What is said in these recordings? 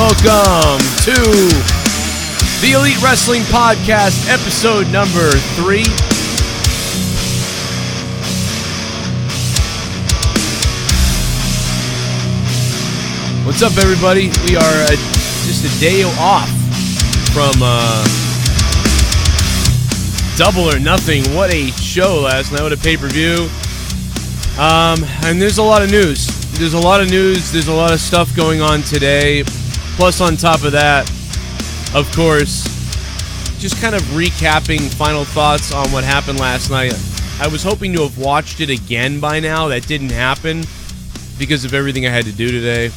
Welcome to the Elite Wrestling Podcast, episode number 3. What's up, everybody? We are just a day off from Double or Nothing. What a show last night. What a pay-per-view. And there's a lot of news. There's a lot of stuff going on today. Plus, on top of that, of course, just kind of recapping final thoughts on what happened last night. I was hoping to have watched it again by now. That didn't happen because of everything I had to do today.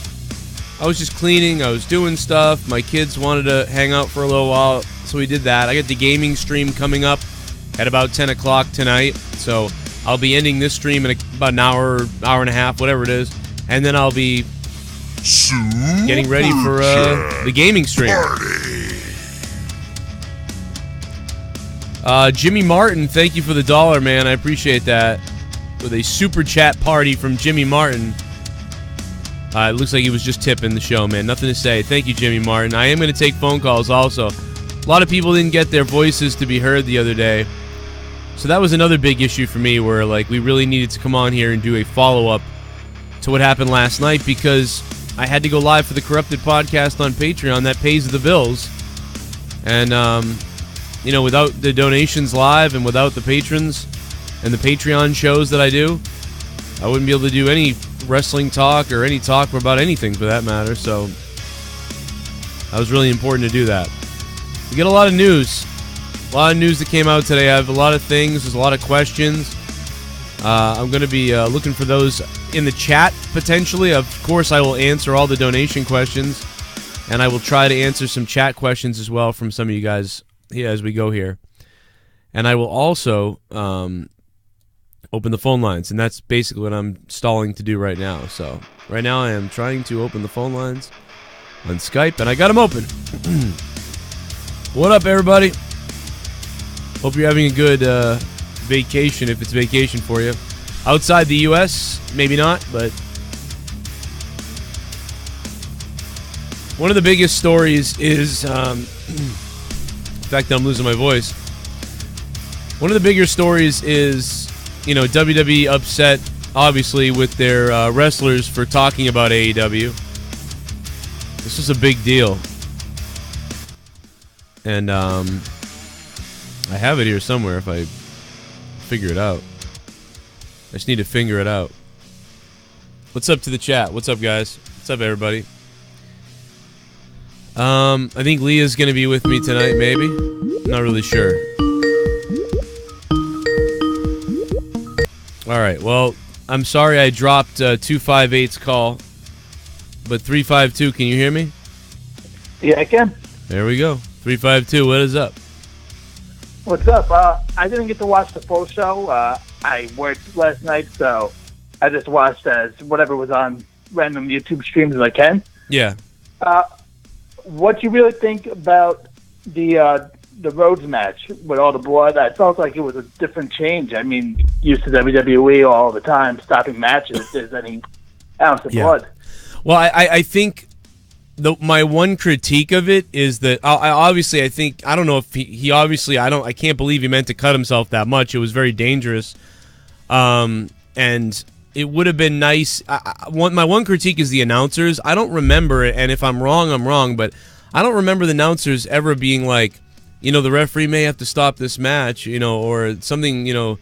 I was just cleaning. I was doing stuff. My kids wanted to hang out for a little while, so we did that. I got the gaming stream coming up at about 10 o'clock tonight, so I'll be ending this stream in about an hour and a half, whatever it is, and then I'll be getting ready for the gaming stream. Jimmy Martin, thank you for the $1, man. I appreciate that. With a super chat party from Jimmy Martin. It looks like he was just tipping the show, man. Nothing to say. Thank you, Jimmy Martin. I am going to take phone calls also. A lot of people didn't get their voices to be heard the other day. So that was another big issue for me where we really needed to come on here and do a follow-up to what happened last night because I had to go live for the Corrupted podcast on Patreon. That pays the bills. And, without the donations live and without the patrons and the Patreon shows that I do, I wouldn't be able to do any wrestling talk or any talk about anything for that matter. So that was really important to do that. We get a lot of news. A lot of news that came out today. I have a lot of things. There's a lot of questions. I'm going to be looking for those in the chat, potentially. Of course, I will answer all the donation questions, and I will try to answer some chat questions as well from some of you guys as we go here. And I will also open the phone lines, and that's basically what I'm stalling to do right now. So right now I am trying to open the phone lines on Skype, and I got them open. What up, everybody? Hope you're having a good vacation, if it's vacation for you. Outside the U.S., maybe not, but one of the biggest stories is, in fact, I'm losing my voice. One of the bigger stories is, WWE upset, obviously, with their wrestlers for talking about AEW. This is a big deal. And, I have it here somewhere if I figure it out. I just need to figure it out. What's up to the chat? What's up, guys? What's up, everybody? I think Leah's going to be with me tonight, maybe. Not really sure. All right, well, I'm sorry I dropped 258's call, but 352, can you hear me? Yeah, I can. There we go. 352, what is up? What's up? I didn't get to watch the full show. I worked last night, so I just watched whatever was on random YouTube streams as I can. Yeah. What do you really think about the Rhodes match with all the blood? I felt like it was a different change. I mean, used to WWE all the time stopping matches if there's any ounce of blood. Well, I think my one critique of it is that I think I don't know if he obviously I can't believe he meant to cut himself that much. It was very dangerous, and it would have been nice. My one critique is the announcers. I don't remember it, and if I'm wrong, I'm wrong. But I don't remember the announcers ever being like, the referee may have to stop this match, or something,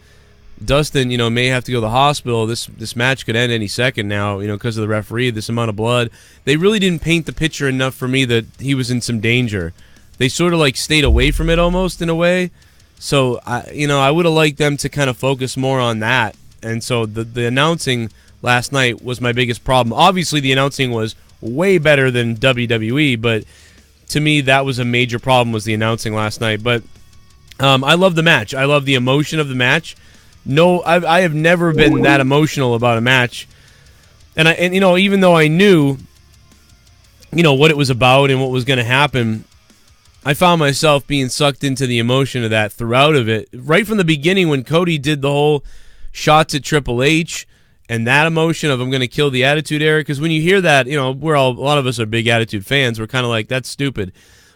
Dustin, may have to go to the hospital. This match could end any second now, because of the referee, this amount of blood. They really didn't paint the picture enough for me that he was in some danger. They sort of stayed away from it almost in a way. So, I would have liked them to kind of focus more on that. And so the announcing last night was my biggest problem. Obviously, the announcing was way better than WWE, but to me, that was a major problem was the announcing last night. But I love the match. I love the emotion of the match. No, I have never been that emotional about a match, and even though I knew, what it was about and what was going to happen, I found myself being sucked into the emotion of that throughout of it. Right from the beginning when Cody did the whole shots at Triple H, And that emotion of I'm going to kill the Attitude Era, because when you hear that, a lot of us are big Attitude fans. We're kind of like, that's stupid.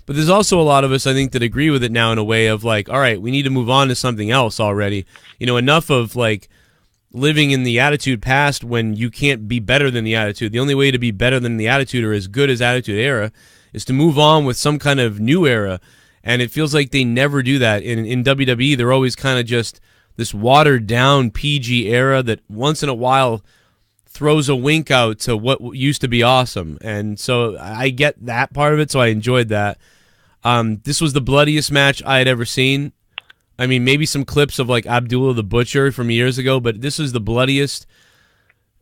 But there's also a lot of us, I think, that agree with it now in a way of like, all right, we need to move on to something else already. Enough of like living in the Attitude past when you can't be better than the Attitude. The only way to be better than the Attitude or as good as Attitude Era is to move on with some kind of new era. And it feels like they never do that. In WWE, they're always kind of just this watered-down PG era that once in a while throws a wink out to what used to be awesome. And so I get that part of it, so I enjoyed that. This was the bloodiest match I had ever seen. I mean, maybe some clips of like Abdullah the Butcher from years ago, but this was the bloodiest.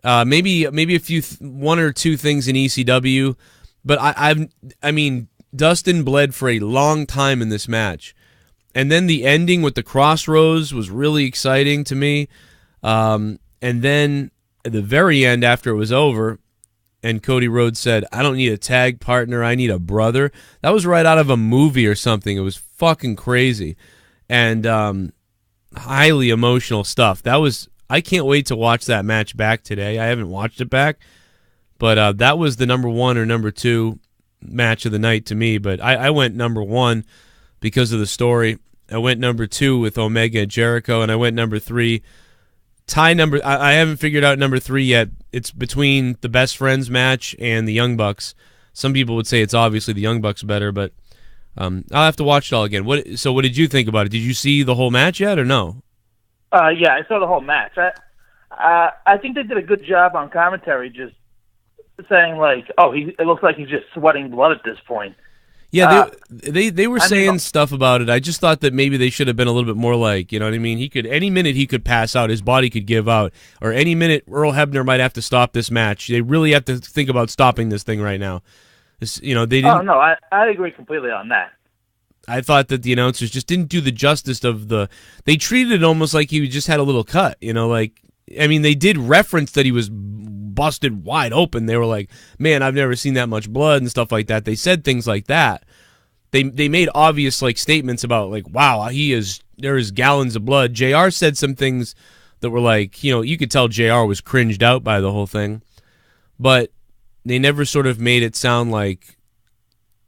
Maybe a few one or two things in ECW, but I mean, Dustin bled for a long time in this match. And then the ending with the crossroads was really exciting to me. And then at the very end, after it was over, and Cody Rhodes said, "I don't need a tag partner, I need a brother." That was right out of a movie or something. It was fucking crazy. And highly emotional stuff. I can't wait to watch that match back today. I haven't watched it back. But that was the number 1 or number 2 match of the night to me. But I went number 1 because of the story. I went number 2 with Omega and Jericho, and I went number 3. I haven't figured out number 3 yet. It's between the Best Friends match and the Young Bucks. Some people would say it's obviously the Young Bucks better, but I'll have to watch it all again. So what did you think about it? Did you see the whole match yet or no? Yeah, I saw the whole match. I think they did a good job on commentary, just saying like, it looks like he's just sweating blood at this point. Yeah, they were saying stuff about it. I just thought that maybe they should have been a little bit more like, you know what I mean? Any minute he could pass out, his body could give out, or any minute Earl Hebner might have to stop this match. They really have to think about stopping this thing right now. They didn't. Oh no, I agree completely on that. I thought that the announcers just didn't do the justice of they treated it almost like he just had a little cut, they did reference that he was busted wide open. They were like, man, I've never seen that much blood and stuff like that. They said things like that. They made obvious like statements about like, wow, there is gallons of blood. JR said some things that were like, you could tell JR was cringed out by the whole thing, but they never sort of made it sound like,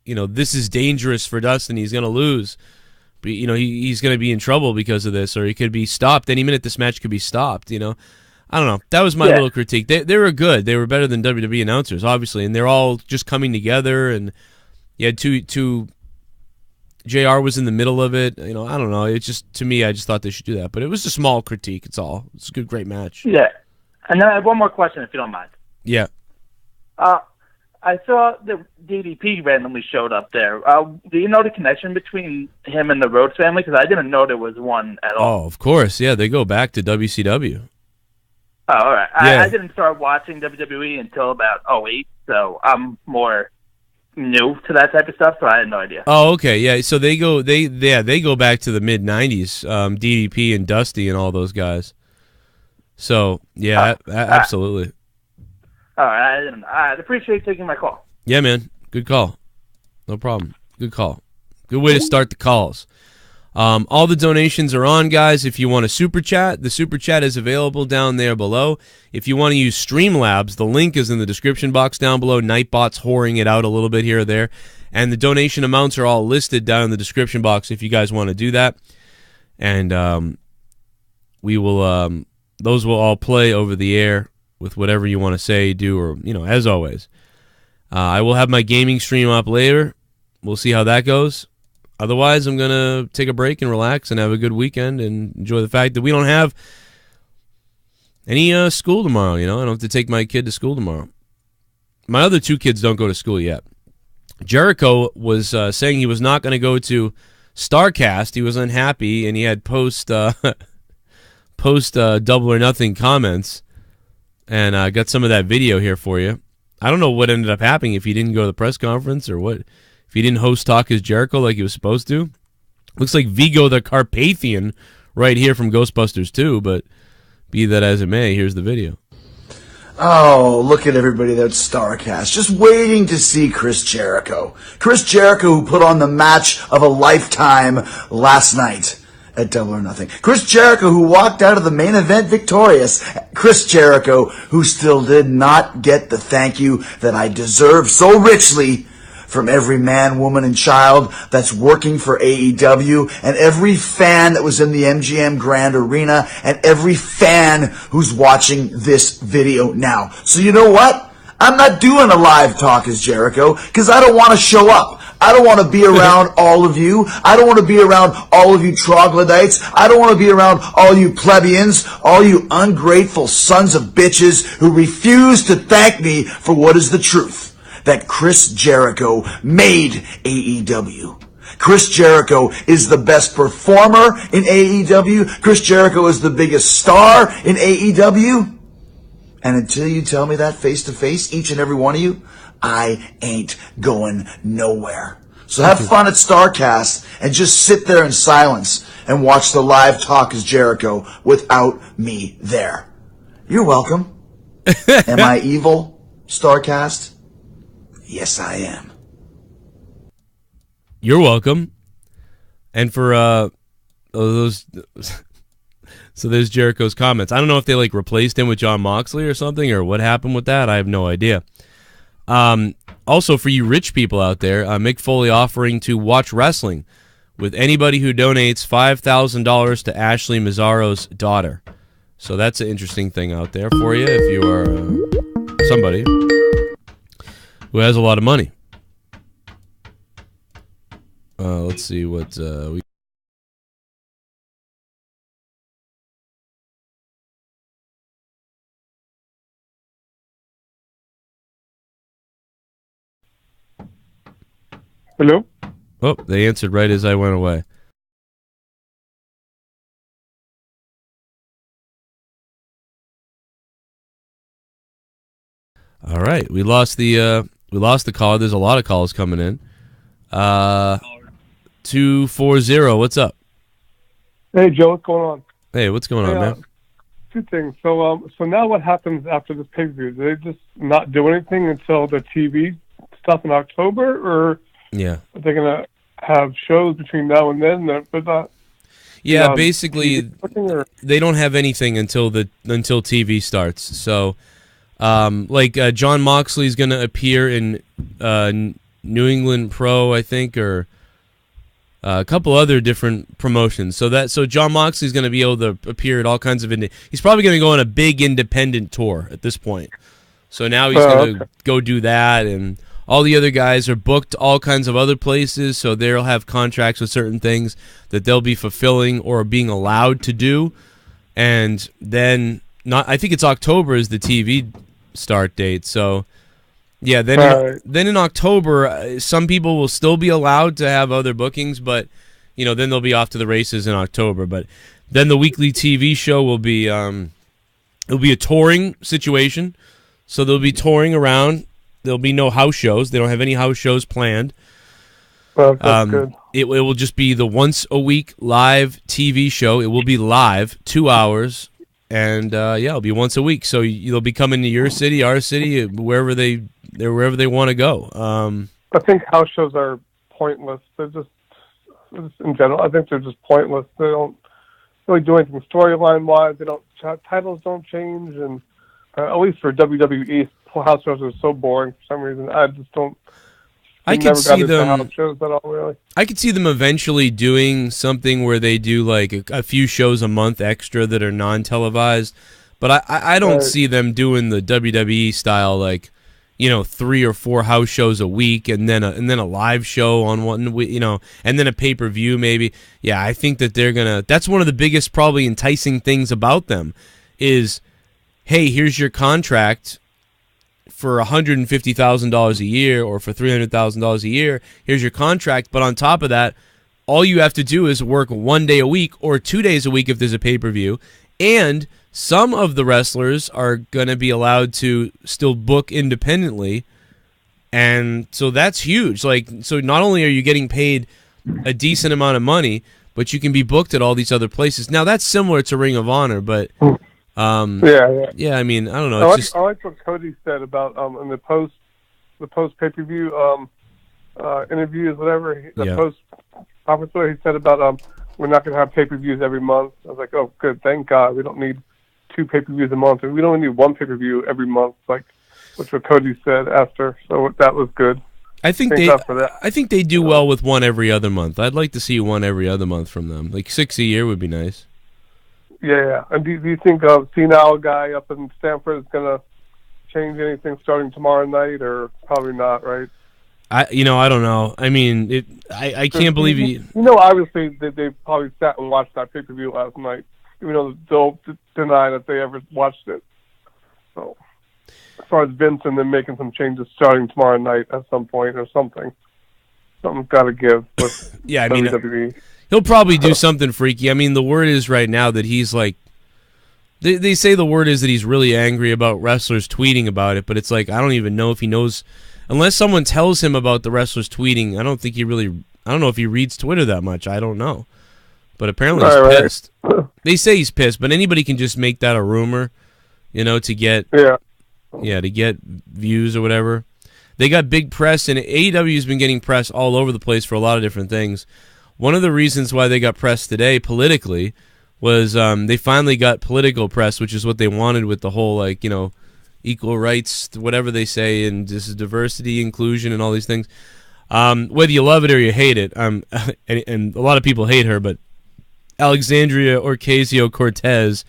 this is dangerous for Dustin. He's going to lose. But, he's going to be in trouble because of this, or he could be stopped. Any minute this match could be stopped, I don't know. That was my little critique. They were good. They were better than WWE announcers, obviously, and they're all just coming together, and you had two JR was in the middle of it. I don't know. It's just, to me, I just thought they should do that. But it was a small critique. It's all. It's a good, great match. Yeah. And then I have one more question, if you don't mind. Yeah. I saw that DDP randomly showed up there. Do you know the connection between him and the Rhodes family? Because I didn't know there was one at all. Oh, of course. Yeah, they go back to WCW. Oh, all right. Yeah. I didn't start watching WWE until about 2008, so I'm more new to that type of stuff, so I had no idea. Oh, okay. Yeah, so they go back to the mid-'90s, DDP and Dusty and all those guys. So, yeah, absolutely. All right, I appreciate taking my call. Yeah, man. Good call. No problem. Good call. Good way to start the calls. All the donations are on, guys. If you want a super chat, the super chat is available down there below. If you want to use Streamlabs, the link is in the description box down below. Nightbot's whoring it out a little bit here or there. And the donation amounts are all listed down in the description box if you guys want to do that. And we will those will all play over the air with whatever you want to say, do, or, as always. I will have my gaming stream up later. We'll see how that goes. Otherwise, I'm going to take a break and relax and have a good weekend and enjoy the fact that we don't have any school tomorrow, I don't have to take my kid to school tomorrow. My other 2 kids don't go to school yet. Jericho was saying he was not going to go to StarCast. He was unhappy, and he had post Double or Nothing comments. And I got some of that video here for you. I don't know what ended up happening, if he didn't go to the press conference or what. If he didn't host Talk Is Jericho like he was supposed to. Looks like Vigo the Carpathian right here from Ghostbusters 2, but be that as it may, here's the video. Oh, look at everybody that's StarCast, just waiting to see Chris Jericho. Chris Jericho, who put on the match of a lifetime last night. at Double or Nothing. Chris Jericho, who walked out of the main event victorious. Chris Jericho, who still did not get the thank you that I deserve so richly from every man, woman, and child that's working for AEW, and every fan that was in the MGM Grand Arena, and every fan who's watching this video now. So you know what? I'm not doing a live talk as Jericho, because I don't want to show up. I don't want to be around all of you. I don't want to be around all of you troglodytes. I don't want to be around all you plebeians, all you ungrateful sons of bitches who refuse to thank me for what is the truth. That Chris Jericho made AEW. Chris Jericho is the best performer in AEW. Chris Jericho is the biggest star in AEW. And until you tell me that face to face, each and every one of you, I ain't going nowhere. So have fun at StarCast and just sit there in silence and watch the live talk as Jericho without me there. You're welcome. Am I evil, StarCast? Yes, I am. You're welcome. And for those, so there's Jericho's comments. I don't know if they like replaced him with John Moxley or something, or what happened with that. I have no idea. Also, for you rich people out there, Mick Foley offering to watch wrestling with anybody who donates $5,000 to Ashley Mazzaro's daughter. So that's an interesting thing out there for you if you are somebody who has a lot of money. Let's see what we... Hello? Oh, they answered right as I went away. All right, we lost the call. There's a lot of calls coming in. 240. What's up? Hey, Joe, what's going on? Hey, what's going on, man? Two things. So now what happens after this pay-per-view? Do they just not do anything until the TV stuff in October, or Yeah. are they going to have shows between now and then? Yeah, basically, they don't have anything until TV starts. So, John Moxley's going to appear in New England Pro, I think, or a couple other different promotions. So John Moxley's going to be able to appear at all kinds of he's probably going to go on a big independent tour at this point. So now he's going to go do that, and all the other guys are booked all kinds of other places, so they'll have contracts with certain things that they'll be fulfilling or being allowed to do. And then I think it's October is the TV start date. So yeah, then in October, some people will still be allowed to have other bookings, but then they'll be off to the races in October. But then the weekly TV show will be it'll be a touring situation, so they'll be touring around. There'll be no house shows. They don't have any house shows planned. Well, that's good. It will just be the once a week live TV show. It will be live, 2 hours, and it'll be once a week. So they'll be coming to your city, our city, wherever they want to go. I think house shows are pointless. They're just in general. I think they're just pointless. They don't really do anything storyline wise. They don't titles don't change, and at least for WWE, house shows are so boring for some reason. I just don't. I could see them. House shows at all, really. I could see them eventually doing something where they do like a few shows a month extra that are non-televised, but I don't see them doing the WWE style, like 3 or 4 house shows a week and then a live show on one, and then a pay-per-view maybe. Yeah, I think that they're gonna. That's one of the biggest probably enticing things about them is, hey, here's your contract for $150,000 a year or for $300,000 a year. Here's your contract, but on top of that, all you have to do is work 1 day a week or 2 days a week if there's a pay-per-view, and some of the wrestlers are going to be allowed to still book independently, and so that's huge. So not only are you getting paid a decent amount of money, but you can be booked at all these other places. Now, that's similar to Ring of Honor, but yeah. I mean, I don't know. I like what Cody said about in the post pay-per-view interviews, whatever. Post conference, he said about we're not going to have pay-per-views every month. I was like, oh, good, thank God. We don't need 2 pay-per-views a month. We don't need 1 pay-per-view every month, which what Cody said after. So that was good. I think they do well with 1 every other month. I'd like to see 1 every other month from them. Like 6 a year would be nice. Yeah. And do you think a senile guy up in Stamford is going to change anything starting tomorrow night, or probably not, right? I don't know. I mean, I can't believe he... Obviously, they probably sat and watched that pay-per-view last night, even though they'll deny that they ever watched it. So, as far as Vince and them making some changes starting tomorrow night at some point or something, something's got to give with yeah, I mean, WWE. He'll probably do something freaky. I mean, the word is right now that he's like... They say the word is that he's really angry about wrestlers tweeting about it, but it's like, I don't even know if he knows... Unless someone tells him about the wrestlers tweeting, I don't think he really... I don't know if he reads Twitter that much. I don't know. But apparently he's pissed. They say he's pissed, but anybody can just make that a rumor, to get... Yeah, to get views or whatever. They got big press, and AEW's been getting press all over the place for a lot of different things. One of the reasons why they got press today politically was they finally got political press, which is what they wanted with the whole, equal rights, whatever they say, and this is diversity, inclusion, and all these things. Whether you love it or you hate it, and a lot of people hate her, but Alexandria Ocasio-Cortez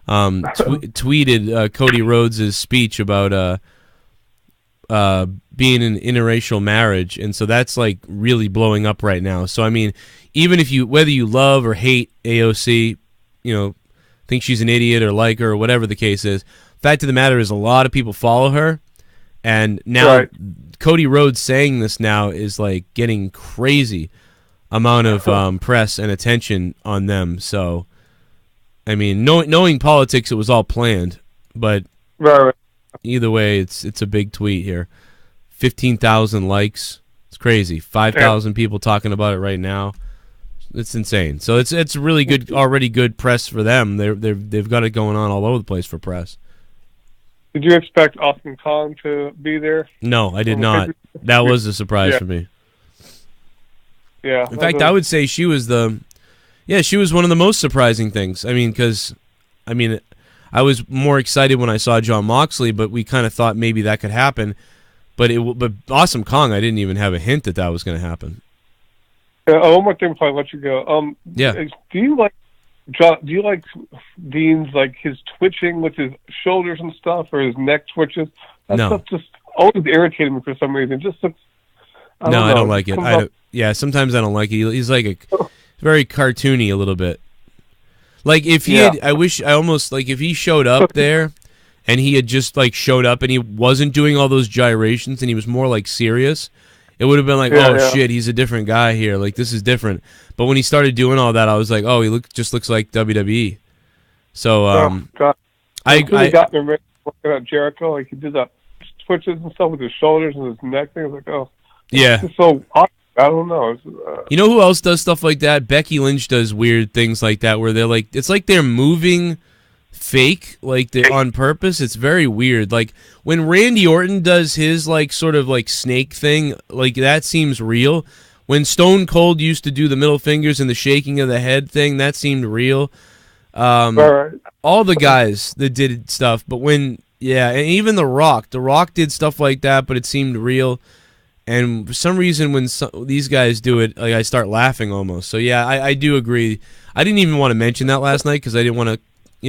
tweeted Cody Rhodes' speech about being in interracial marriage, and so that's really blowing up right now. So I mean, even if whether you love or hate AOC, think she's an idiot or like her or whatever the case is, fact of the matter is a lot of people follow her, and now Cody Rhodes saying this now is getting crazy amount of press and attention on them. So I mean, knowing politics, it was all planned, but either way, it's a big tweet here. 15,000 likes. It's crazy. 5,000 people talking about it right now. It's insane. So it's really good, already good press for them. They've got it going on all over the place for press. Did you expect Austin Kong to be there? No, I did not. That was a surprise for me. Yeah. In fact, I would say she was she was one of the most surprising things. I mean, because I was more excited when I saw Jon Moxley, but we kind of thought maybe that could happen. But Awesome Kong, I didn't even have a hint that was going to happen. One more thing before I let you go. Yeah. Do you like Dean's his twitching with his shoulders and stuff, or his neck twitches? That stuff just always irritated me for some reason. It just looks. I don't like it. Sometimes I don't like it. He's very cartoony a little bit. If he had, if he showed up there, and he had just showed up and he wasn't doing all those gyrations and he was more serious, it would have been shit, he's a different guy here. This is different. But when he started doing all that, I was like, oh, he just looks like WWE. So I got me ready looking at Jericho. He did that twitches and stuff with his shoulders and his neck thing. I was like, oh, yeah. It's so awesome. I don't know. You know who else does stuff like that? Becky Lynch does weird things like that where they're it's they're moving fake, they're on purpose. It's very weird. When Randy Orton does his sort of snake thing, that seems real. When Stone Cold used to do the middle fingers and the shaking of the head thing, that seemed real. All the guys that did stuff, but and even The Rock did stuff like that, but it seemed real. And for some reason, when these guys do it, I start laughing almost. So yeah, I do agree. I didn't even want to mention that last night because I didn't want to.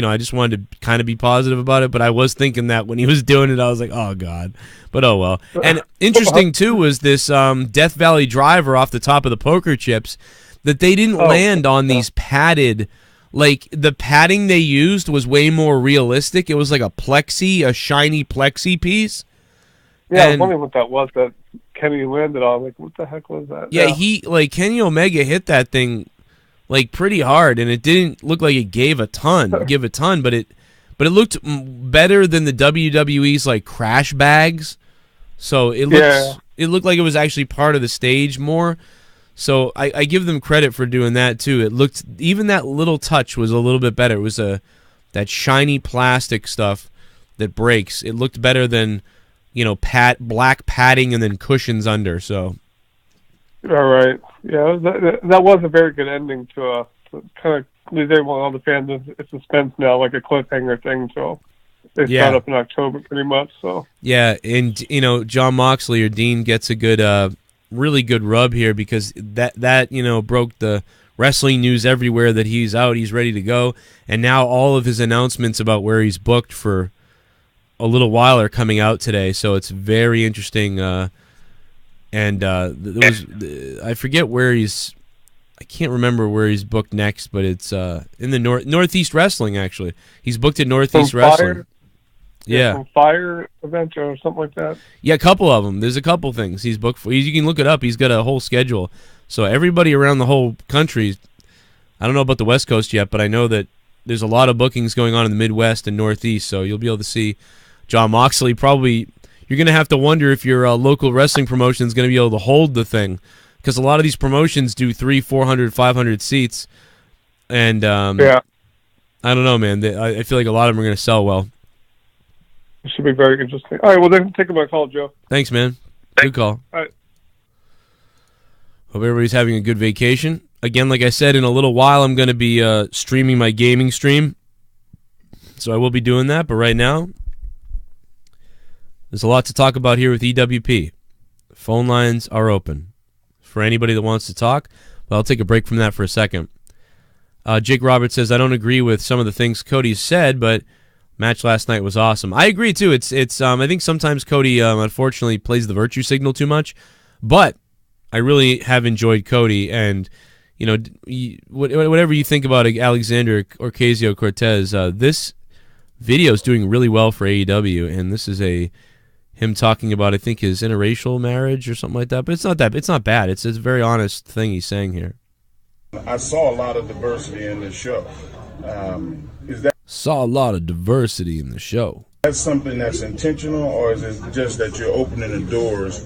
I just wanted to kind of be positive about it, but I was thinking that when he was doing it, I was like, oh, God. But oh, well. And interesting, too, was this Death Valley driver off the top of the poker chips, that they didn't land on these padded, the padding they used was way more realistic. It was a shiny plexi piece. Yeah, I was wondering what that was that Kenny landed on. What the heck was that? Yeah, Kenny Omega hit that thing pretty hard, and it didn't look like it gave a ton, but it looked better than the WWE's crash bags. So it looked like it was actually part of the stage more. So I give them credit for doing that too. It looked, even that little touch was a little bit better. It was that shiny plastic stuff that breaks. It looked better than black padding and then cushions under. So. All right. Yeah, that was a very good ending to kind of leaves everyone, all the fans, in suspense now, like a cliffhanger thing. So they start up in October pretty much. So yeah, and John Moxley or Dean gets a good, really good rub here because that broke the wrestling news everywhere that he's out, he's ready to go, and now all of his announcements about where he's booked for a little while are coming out today. So it's very interesting. And I forget where he's. I can't remember where he's booked next, but it's in the Northeast Wrestling. Actually, he's booked at Northeast Wrestling. Yeah, Fire event or something like that. Yeah, a couple of them. There's a couple things he's booked for. You can look it up. He's got a whole schedule. So everybody around the whole country. I don't know about the West Coast yet, but I know that there's a lot of bookings going on in the Midwest and Northeast. So you'll be able to see John Moxley. Probably you're going to have to wonder if your local wrestling promotion is going to be able to hold the thing. Because a lot of these promotions do 300, 400, 500 seats, and I don't know, man. I feel like a lot of them are going to sell well. It should be very interesting. All right, well, then take my call, Joe. Thanks, man. Good call. All right. Hope everybody's having a good vacation. Again, like I said, in a little while, I'm going to be streaming my gaming stream, so I will be doing that. But right now, there's a lot to talk about here with EWP. Phone lines are open for anybody that wants to talk, but I'll take a break from that for a second. Jake Roberts says, I don't agree with some of the things Cody said, but match last night was awesome. I agree, too. It's. I think sometimes Cody, unfortunately, plays the virtue signal too much, but I really have enjoyed Cody, and, whatever you think about Alexander Ocasio-Cortez, this video is doing really well for AEW, and this is him talking about, I think, his interracial marriage or something like that. But it's not bad. It's a very honest thing he's saying here. I saw a lot of diversity in the show. Saw a lot of diversity in the show. That's something that's intentional, or is it just that you're opening the doors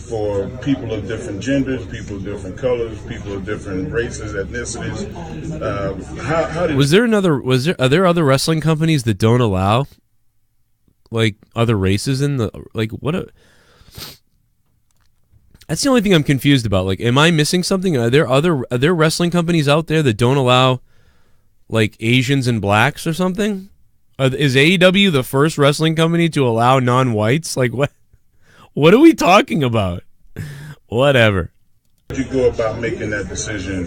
for people of different genders, people of different colors, people of different races, ethnicities? Are there other wrestling companies that don't allow like other races in the that's the only thing I'm confused about. Like, am I missing something? Are there wrestling companies out there that don't allow like Asians and blacks or something? Is AEW the first wrestling company to allow non-whites? Like, what are we talking about? Whatever. How did you go about making that decision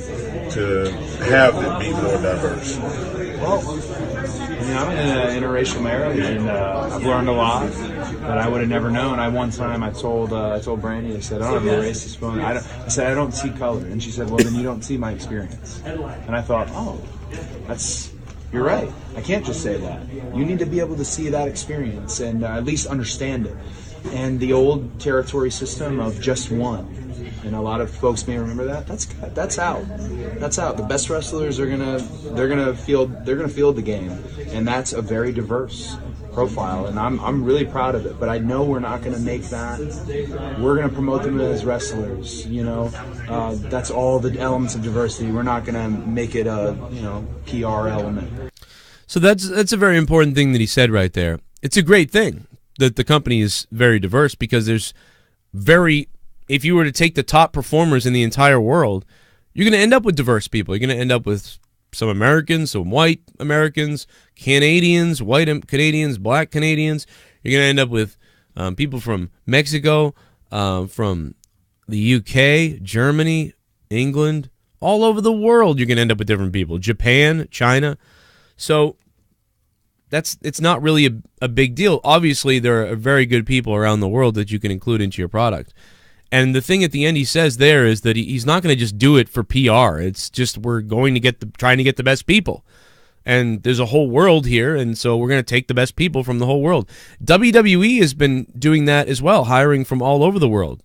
to have it be more diverse? Well, I'm in an interracial marriage, and I've learned a lot that I would have never known. One time I told Brandy, I said, I don't have a racist phone. I said, I don't see color. And she said, well, then you don't see my experience. And I thought, you're right. I can't just say that. You need to be able to see that experience and at least understand it. And the old territory system of just one, and a lot of folks may remember that. That's out. That's out. The best wrestlers are gonna field the game, and that's a very diverse profile. And I'm really proud of it. But I know we're not gonna make that. We're gonna promote them as wrestlers. That's all the elements of diversity. We're not gonna make it a PR element. So that's a very important thing that he said right there. It's a great thing that the company is very diverse because if you were to take the top performers in the entire world, you're going to end up with diverse people. You're going to end up with some Americans, some white Americans, Canadians, white Canadians, black Canadians. You're going to end up with people from Mexico, from the UK, Germany, England, all over the world. You're going to end up with different people. Japan, China. So it's not really a big deal. Obviously, there are very good people around the world that you can include into your product. And the thing at the end he says there is that he's not going to just do it for PR. It's just we're going to trying to get the best people. And there's a whole world here, and so we're going to take the best people from the whole world. WWE has been doing that as well, hiring from all over the world.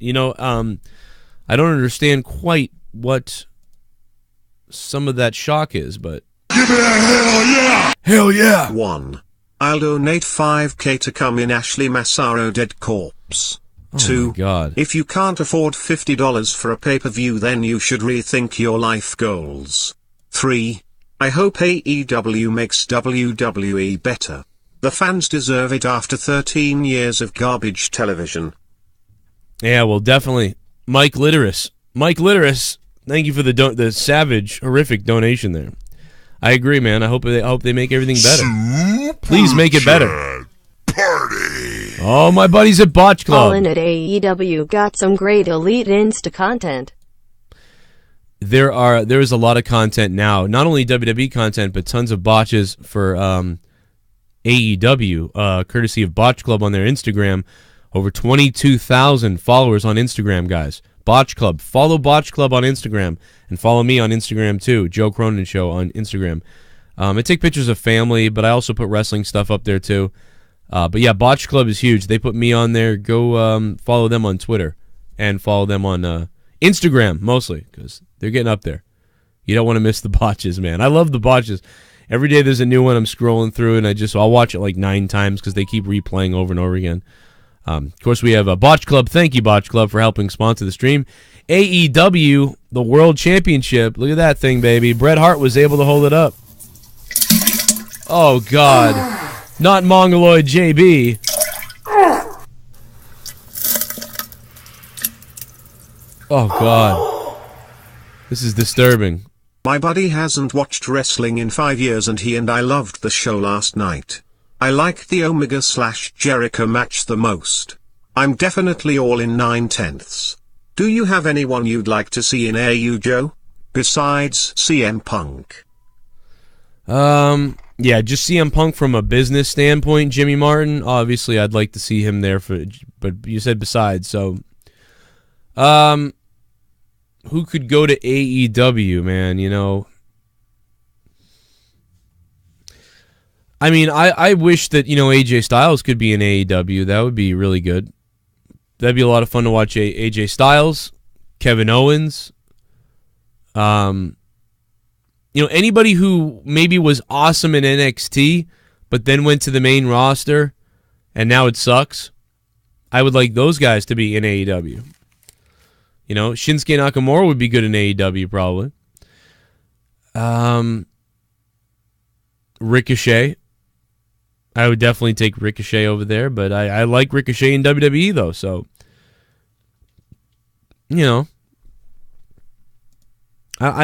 I don't understand quite what some of that shock is, but... Give me a hell yeah! Hell yeah! 1. I'll donate 5k to come in Ashley Massaro dead corpse. 2. Oh my God. If you can't afford $50 for a pay-per-view, then you should rethink your life goals. 3. I hope AEW makes WWE better. The fans deserve it after 13 years of garbage television. Yeah, well, definitely. Mike Litteris. Thank you for the savage, horrific donation there. I agree, man. I hope they make everything better. Please make it better. Party. Oh, my buddies at Botch Club. All in at AEW got some great Elite Insta content. There is a lot of content now, not only WWE content, but tons of botches for AEW, courtesy of Botch Club on their Instagram. Over 22,000 followers on Instagram, guys. Botch Club. Follow Botch Club on Instagram, and follow me on Instagram too, Joe Cronin Show on Instagram. I take pictures of family, but I also put wrestling stuff up there too. But yeah, Botch Club is huge. They put me on there. Go follow them on Twitter, and follow them on Instagram mostly, because they're getting up there. You don't want to miss the botches, man. I love the botches. Every day there's a new one I'm scrolling through, and I'll watch it like 9 times because they keep replaying over and over again. Of course, we have a Botch Club. Thank you, Botch Club, for helping sponsor the stream. AEW, the World Championship. Look at that thing, baby. Bret Hart was able to hold it up. Oh, God. Not Mongoloid JB. Oh, God. This is disturbing. My buddy hasn't watched wrestling in 5 years and he and I loved the show last night. I liked the Omega/Jericho match the most. I'm definitely all in 9/10. Do you have anyone you'd like to see in AEW, Joe? Besides CM Punk? Yeah, just CM Punk from a business standpoint, Jimmy Martin. Obviously, I'd like to see him there, but you said besides, so... who could go to AEW, man, you know? I mean, I wish that, AJ Styles could be in AEW. That would be really good. That'd be a lot of fun to watch AJ Styles, Kevin Owens. Anybody who maybe was awesome in NXT, but then went to the main roster, and now it sucks. I would like those guys to be in AEW. Shinsuke Nakamura would be good in AEW, probably. Ricochet. I would definitely take Ricochet over there, but I like Ricochet in WWE, though, so, I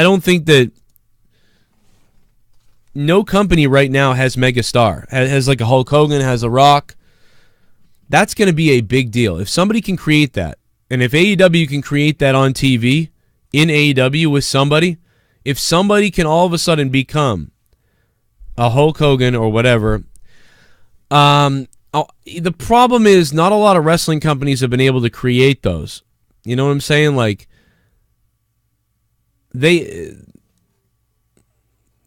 don't think that no company right now has megastar, has like a Hulk Hogan, has a Rock. That's going to be a big deal. If somebody can create that, and if AEW can create that on TV, in AEW with somebody, if somebody can all of a sudden become a Hulk Hogan or whatever... the problem is not a lot of wrestling companies have been able to create those. You know what I'm saying? Like, they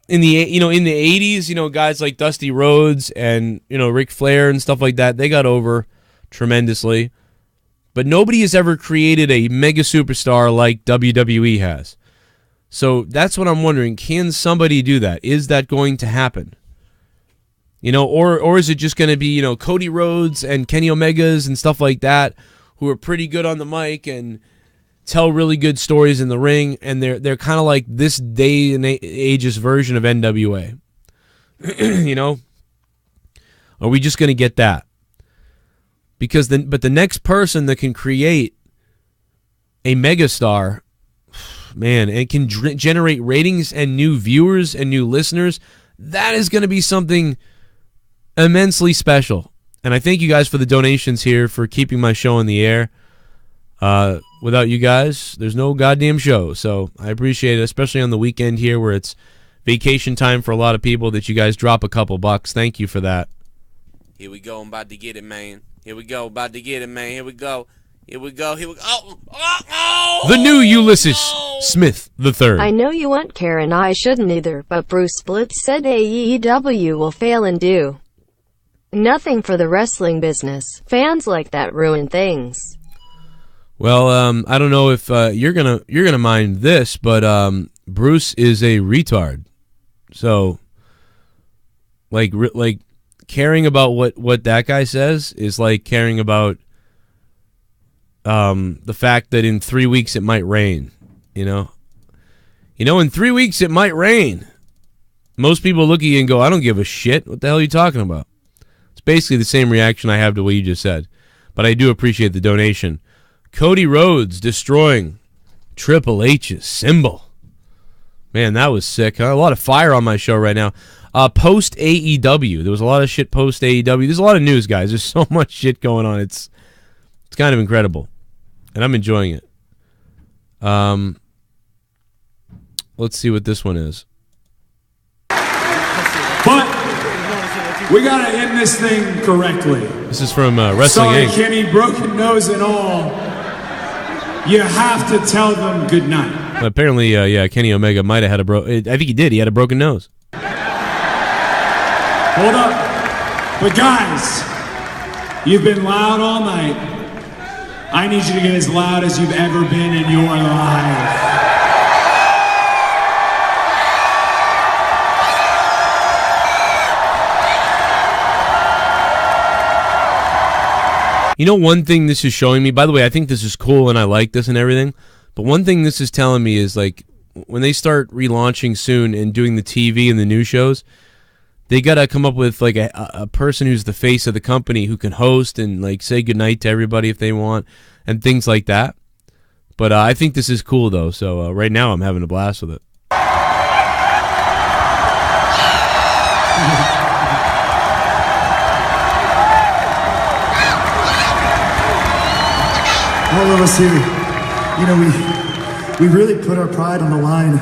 in the 80s, guys like Dusty Rhodes and Ric Flair and stuff like that, they got over tremendously. But nobody has ever created a mega superstar like WWE has. So that's what I'm wondering. Can somebody do that? Is that going to happen? Or is it just going to be, Cody Rhodes and Kenny Omegas and stuff like that, who are pretty good on the mic and tell really good stories in the ring, and they're kind of like this day and age's version of NWA. Are we just going to get that? Because the next person that can create a megastar, man, and can generate ratings and new viewers and new listeners, that is going to be something immensely special. And I thank you guys for the donations here, for keeping my show in the air. Without you guys, there's no goddamn show. So I appreciate it, especially on the weekend here where it's vacation time for a lot of people, that you guys drop a couple bucks. Thank you for that. Here we go. I'm about to get it, man. Here we go. About to get it, man. Here we go. Here we go. Here we go. Oh. The new Ulysses Smith III. I know you want Karen. I shouldn't either, but Bruce Blitz said AEW will fail and do nothing for the wrestling business. Fans like that ruin things. Well, I don't know if you're gonna mind this, but Bruce is a retard. So, like caring about what that guy says is like caring about the fact that in 3 weeks it might rain. In 3 weeks it might rain. Most people look at you and go, "I don't give a shit. What the hell are you talking about?" It's basically the same reaction I have to what you just said. But I do appreciate the donation. Cody Rhodes destroying Triple H's symbol. Man, that was sick. Huh? A lot of fire on my show right now. Post AEW. There was a lot of shit post AEW. There's a lot of news, guys. There's so much shit going on. It's kind of incredible. And I'm enjoying it. Let's see what this one is. But we got to end this thing correctly. This is from Wrestling Sorry, Inc. Kenny, broken nose and all. You have to tell them good night. Apparently, Kenny Omega might have had I think he did. He had a broken nose. Hold up. But guys, you've been loud all night. I need you to get as loud as you've ever been in your life. You know, one thing this is showing me, by the way, I think this is cool and I like this and everything, but one thing this is telling me is, like, when they start relaunching soon and doing the TV and the new shows, they got to come up with, like, a person who's the face of the company who can host and, like, say goodnight to everybody if they want and things like that. But I think this is cool, though, so right now I'm having a blast with it. All of us here, you know, we really put our pride on the line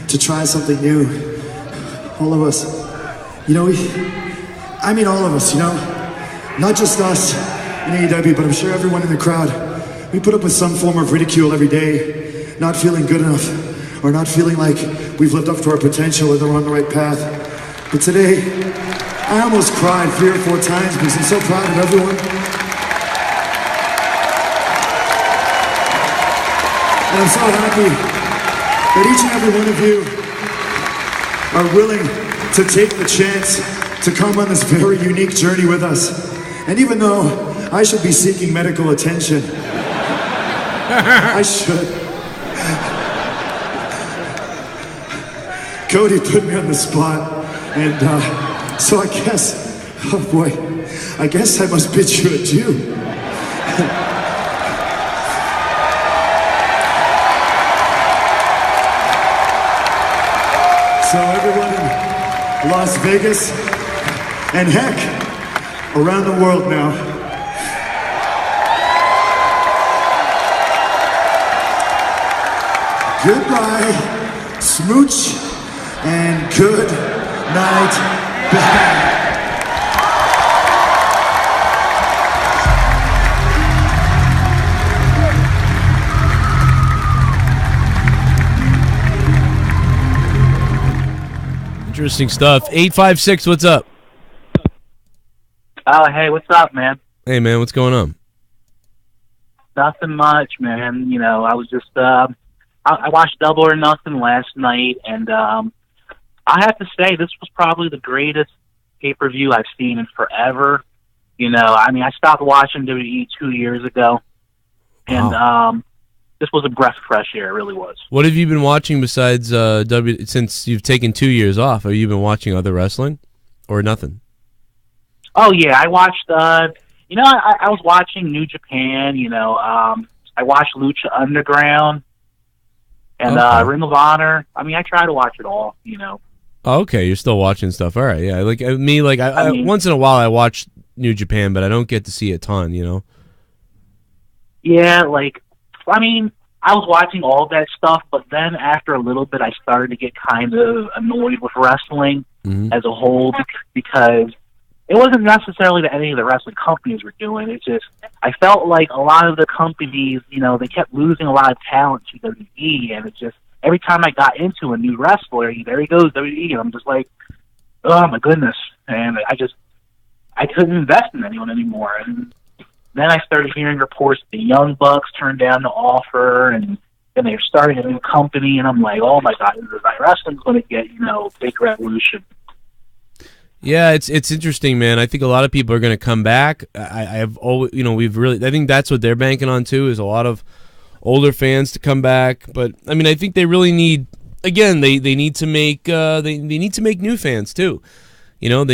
to try something new. All of us, you know, all of us, you know, not just us in AEW, but I'm sure everyone in the crowd. We put up with some form of ridicule every day, not feeling good enough, or not feeling like we've lived up to our potential or that we're on the right path. But today, I almost cried 3 or 4 times because I'm so proud of everyone. And I'm so happy that each and every one of you are willing to take the chance to come on this very unique journey with us. And even though I should be seeking medical attention, I should. Cody put me on the spot, and so I guess, oh boy, I guess I must bid you adieu. So everyone in Las Vegas, and heck, around the world now, goodbye, smooch, and good night, bye. Interesting stuff. 856, what's up? Hey, what's up, man? Hey, man, what's going on? Nothing much, man. You know, I was just, I watched Double or Nothing last night, and I have to say, this was probably the greatest pay-per-view I've seen in forever. You know, I mean, I stopped watching WWE 2 years ago, and this was a breath of fresh air. It really was. What have you been watching besides since you've taken 2 years off? Have you been watching other wrestling or nothing? Oh, yeah, I watched, I was watching New Japan, you know, I watched Lucha Underground and Ring of Honor. I mean, I try to watch it all, you know. Oh, okay, you're still watching stuff. All right, yeah. Like me, like I mean, once in a while I watch New Japan, but I don't get to see a ton, you know. Yeah, like, I mean, I was watching all of that stuff, but then after a little bit, I started to get kind of annoyed with wrestling as a whole because it wasn't necessarily that any of the wrestling companies were doing. It's just I felt like a lot of the companies, you know, they kept losing a lot of talent to WWE, and it's just every time I got into a new wrestler, there he goes, WWE, and I'm just like, oh my goodness, and I couldn't invest in anyone anymore. And then I started hearing reports that the Young Bucks turned down the offer, and then they're starting a new company, and I'm like, oh my god, wrestling's going to get, you know, big revolution. Yeah, it's interesting, man. I think a lot of people are going to come back. I've always, you know, I think that's what they're banking on too, is a lot of older fans to come back. But I mean, I think they really need, again, they need to make they need to make new fans too. You know,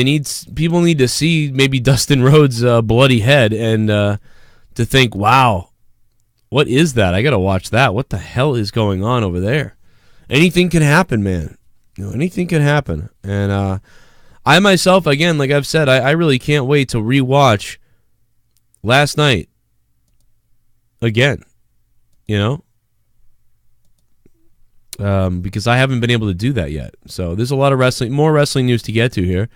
people need to see maybe Dustin Rhodes' bloody head and to think, wow, What is that? I got to watch that. What the hell is going on over there? Anything can happen, man. Anything can happen. And I myself, again, like I've said, I really can't wait to rewatch last night again, because I haven't been able to do that yet. So there's a lot of more wrestling news to get to here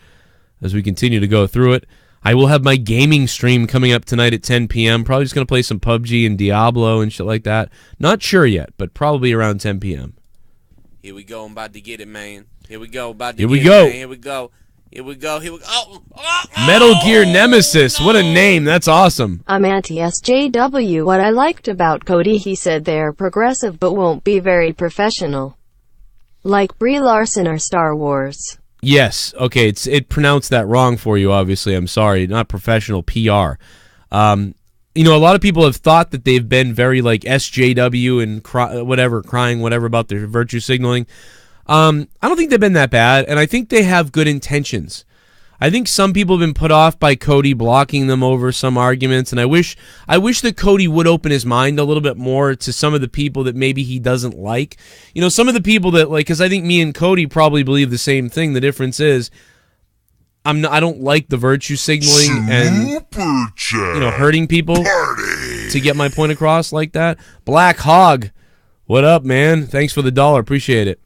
as we continue to go through it. I will have my gaming stream coming up tonight at 10 p.m. Probably just going to play some PUBG and Diablo and shit like that. Not sure yet, but probably around 10 p.m. Here we go. I'm about to get it, man. Here we go. Here we go. Here we go. Here we go. Here we go. Oh, Metal Gear Nemesis. What a name. That's awesome. I'm anti-SJW. What I liked about Cody, he said they're progressive but won't be very professional. Like Brie Larson or Star Wars. Yes. Okay. It pronounced that wrong for you, obviously. I'm sorry. Not professional, PR. A lot of people have thought that they've been very like SJW and crying whatever about their virtue signaling. I don't think they've been that bad, and I think they have good intentions. I think some people have been put off by Cody blocking them over some arguments, and I wish that Cody would open his mind a little bit more to some of the people that maybe he doesn't like. Some of the people that because I think me and Cody probably believe the same thing. The difference is I don't like the virtue signaling and hurting people to get my point across like that. Black Hog, what up, man? Thanks for the $1. Appreciate it.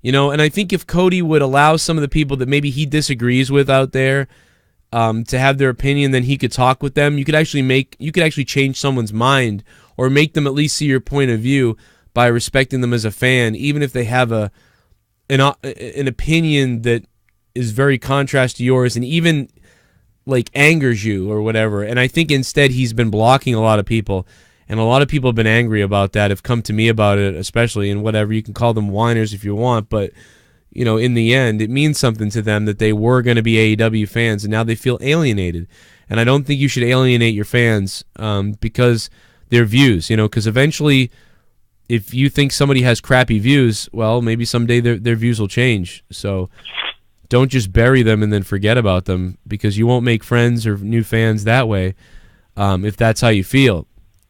And I think if Cody would allow some of the people that maybe he disagrees with out there to have their opinion, then he could talk with them. You could actually change someone's mind or make them at least see your point of view by respecting them as a fan, even if they have an opinion that is very contrast to yours and even like angers you or whatever. And I think instead he's been blocking a lot of people. And a lot of people have been angry about that, have come to me about it, especially, and whatever. You can call them whiners if you want, but, in the end, it means something to them that they were going to be AEW fans, and now they feel alienated. And I don't think you should alienate your fans because their views, because eventually, if you think somebody has crappy views, well, maybe someday their views will change. So don't just bury them and then forget about them, because you won't make friends or new fans that way if that's how you feel.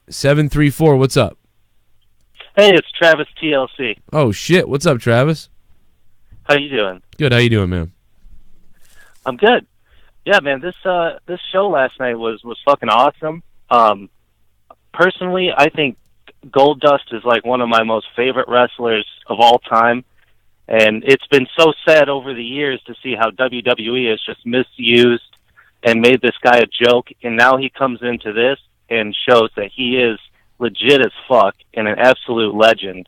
734, what's up? Hey, it's Travis TLC. Oh shit, what's up, Travis? How you doing? Good. How you doing, man? I'm good. Yeah, man. This show last night was fucking awesome. Personally, I think Goldust is like one of my most favorite wrestlers of all time, and it's been so sad over the years to see how WWE has just misused and made this guy a joke, and now he comes into this and shows that he is legit as fuck and an absolute legend.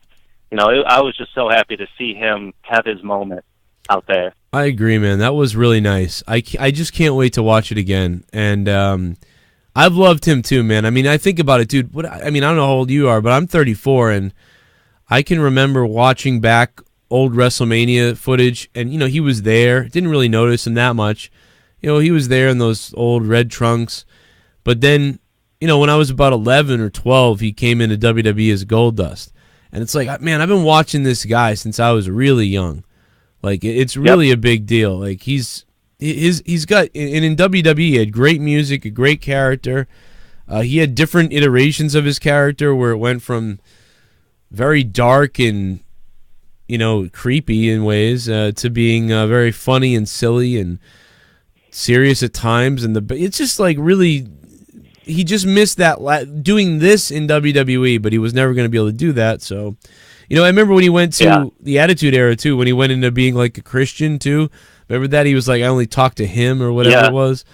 I was just so happy to see him have his moment out there. I agree, man. That was really nice. I just can't wait to watch it again. And I've loved him too, man. I mean, I think about it, dude. I don't know how old you are, but I'm 34, and I can remember watching back old WrestleMania footage, and, he was there. Didn't really notice him that much. He was there in those old red trunks. But then, when I was about 11 or 12, he came into WWE as Goldust. And it's like, man, I've been watching this guy since I was really young. Like, it's really a big deal. Like, he's got, and in WWE, he had great music, a great character. He had different iterations of his character where it went from very dark and, creepy in ways to being very funny and silly and serious at times. And it's just like really... He just missed that doing this in WWE, but he was never going to be able to do that. So, I remember when he went to the Attitude Era too, when he went into being like a Christian too. Remember that he was like, I only talked to him or whatever it was.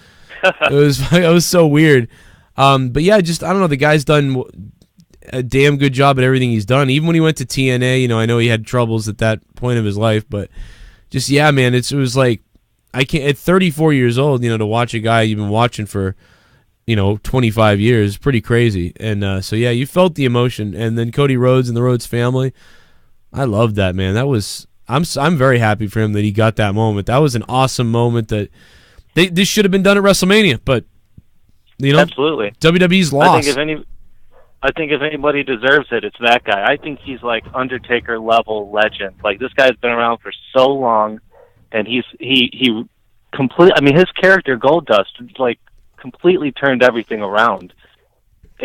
It was so weird. But yeah, just I don't know. The guy's done a damn good job at everything he's done. Even when he went to TNA, I know he had troubles at that point of his life, but just man, it was like I can't at 34 years old, to watch a guy you've been watching for 25 years, pretty crazy. And so yeah, you felt the emotion. And then Cody Rhodes and the Rhodes family, I loved that, man. That was I'm very happy for him that he got that moment. That was an awesome moment that this should have been done at WrestleMania, but absolutely, WWE's lost. I think if anybody deserves it, it's that guy. I think he's like Undertaker level legend. Like, this guy's been around for so long, and he complete. I mean, his character Goldust like completely turned everything around.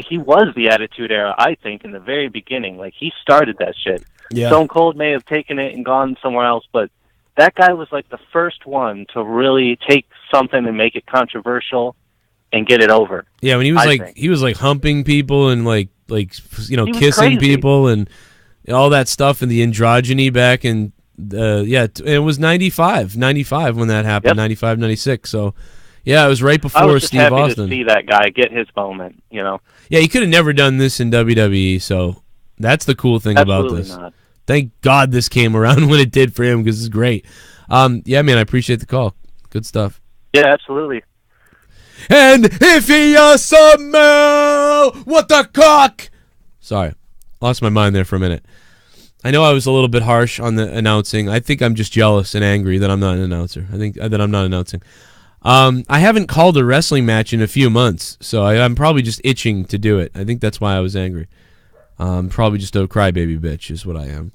he was the Attitude Era, I think, in the very beginning. Like, he started that shit. Yeah. Stone Cold may have taken it and gone somewhere else, but that guy was like the first one to really take something and make it controversial and get it over. Yeah, when he was like humping people and like kissing people and all that stuff and the androgyny back in it was 95 when that happened. Yep. 95, 96. So yeah, it was right before I was just Steve happy Austin. To see that guy get his moment, Yeah, he could have never done this in WWE, so that's the cool thing about this. Not. Thank God this came around when it did for him, because it's great. Yeah, man, I appreciate the call. Good stuff. Yeah, absolutely. And if he smell what the cock. Sorry, lost my mind there for a minute. I know I was a little bit harsh on the announcing. I think I'm just jealous and angry that I'm not an announcer. I think that I'm not announcing. I haven't called a wrestling match in a few months, so I'm probably just itching to do it. I think that's why I was angry. Probably just a crybaby bitch is what I am.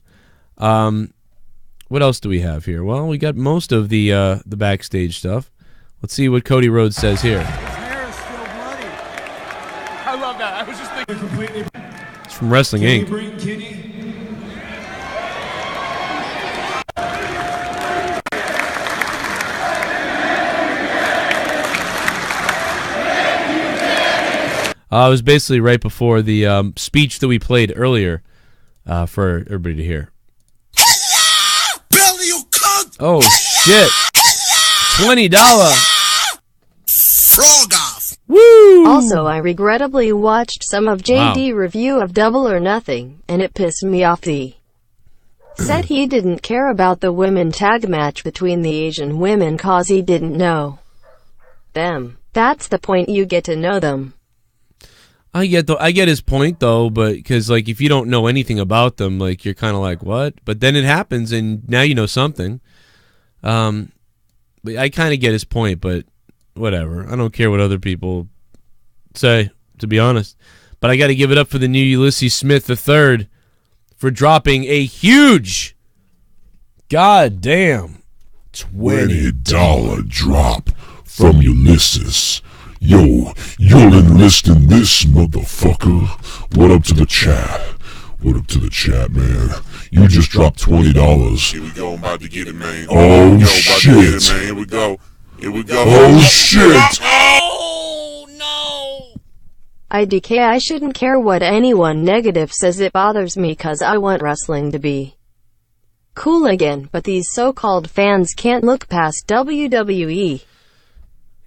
What else do we have here? Well, we got most of the backstage stuff. Let's see what Cody Rhodes says here. His hair is still bloody. I love that. I was just thinking. It's from Wrestling Inc. Bring Kenny. It was basically right before the speech that we played earlier for everybody to hear. Belly, you cunt! Oh, shit. $20. Frog off. Woo! Also, I regrettably watched some of JD review of Double or Nothing, and it pissed me off. Said he didn't care about the women tag match between the Asian women cause he didn't know them. That's the point, you get to know them. I get his point though, but because like if you don't know anything about them, like you're kind of like what? But then it happens, and now you know something. But I kind of get his point, but whatever. I don't care what other people say, to be honest. But I got to give it up for the new Ulysses Smith III for dropping a huge, goddamn, $20 drop from Ulysses. Yo, you'll enlist in this, motherfucker. What up to the chat? What up to the chat, man? You just dropped $20. Here we go, I'm about to get it, man. Oh, shit. Here we go. Here we go. Oh, shit. Oh, no. IDK, I shouldn't care what anyone negative says. It bothers me cause I want wrestling to be cool again, but these so-called fans can't look past WWE.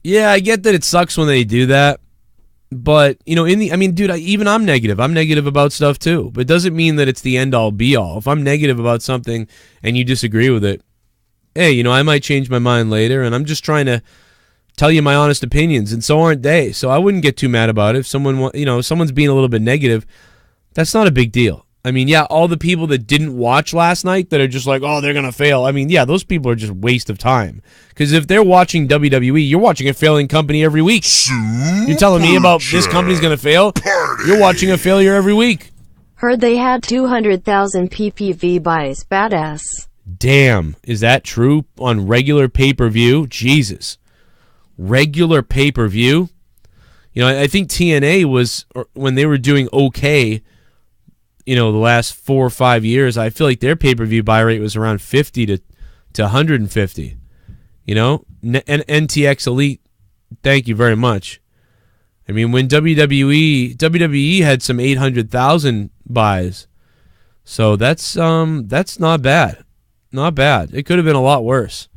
Yeah, I get that it sucks when they do that, but dude, even I'm negative. I'm negative about stuff too, but it doesn't mean that it's the end all be all. If I'm negative about something and you disagree with it, hey, I might change my mind later, and I'm just trying to tell you my honest opinions, and so aren't they. So I wouldn't get too mad about it if someone's being a little bit negative. That's not a big deal. I mean, yeah, all the people that didn't watch last night that are just like, oh, they're going to fail. I mean, yeah, those people are just a waste of time. Because if they're watching WWE, you're watching a failing company every week. You're telling me about this company's going to fail? You're watching a failure every week. Heard they had 200,000 PPV buys. Badass. Damn. Is that true on regular pay-per-view? Jesus. Regular pay-per-view? I think TNA was, when they were doing okay, the last 4 or 5 years, I feel like their pay-per-view buy rate was around 50 to 150. NTX Elite, thank you very much. I mean, when WWE had some 800,000 buys, so that's not bad. Not bad. It could have been a lot worse.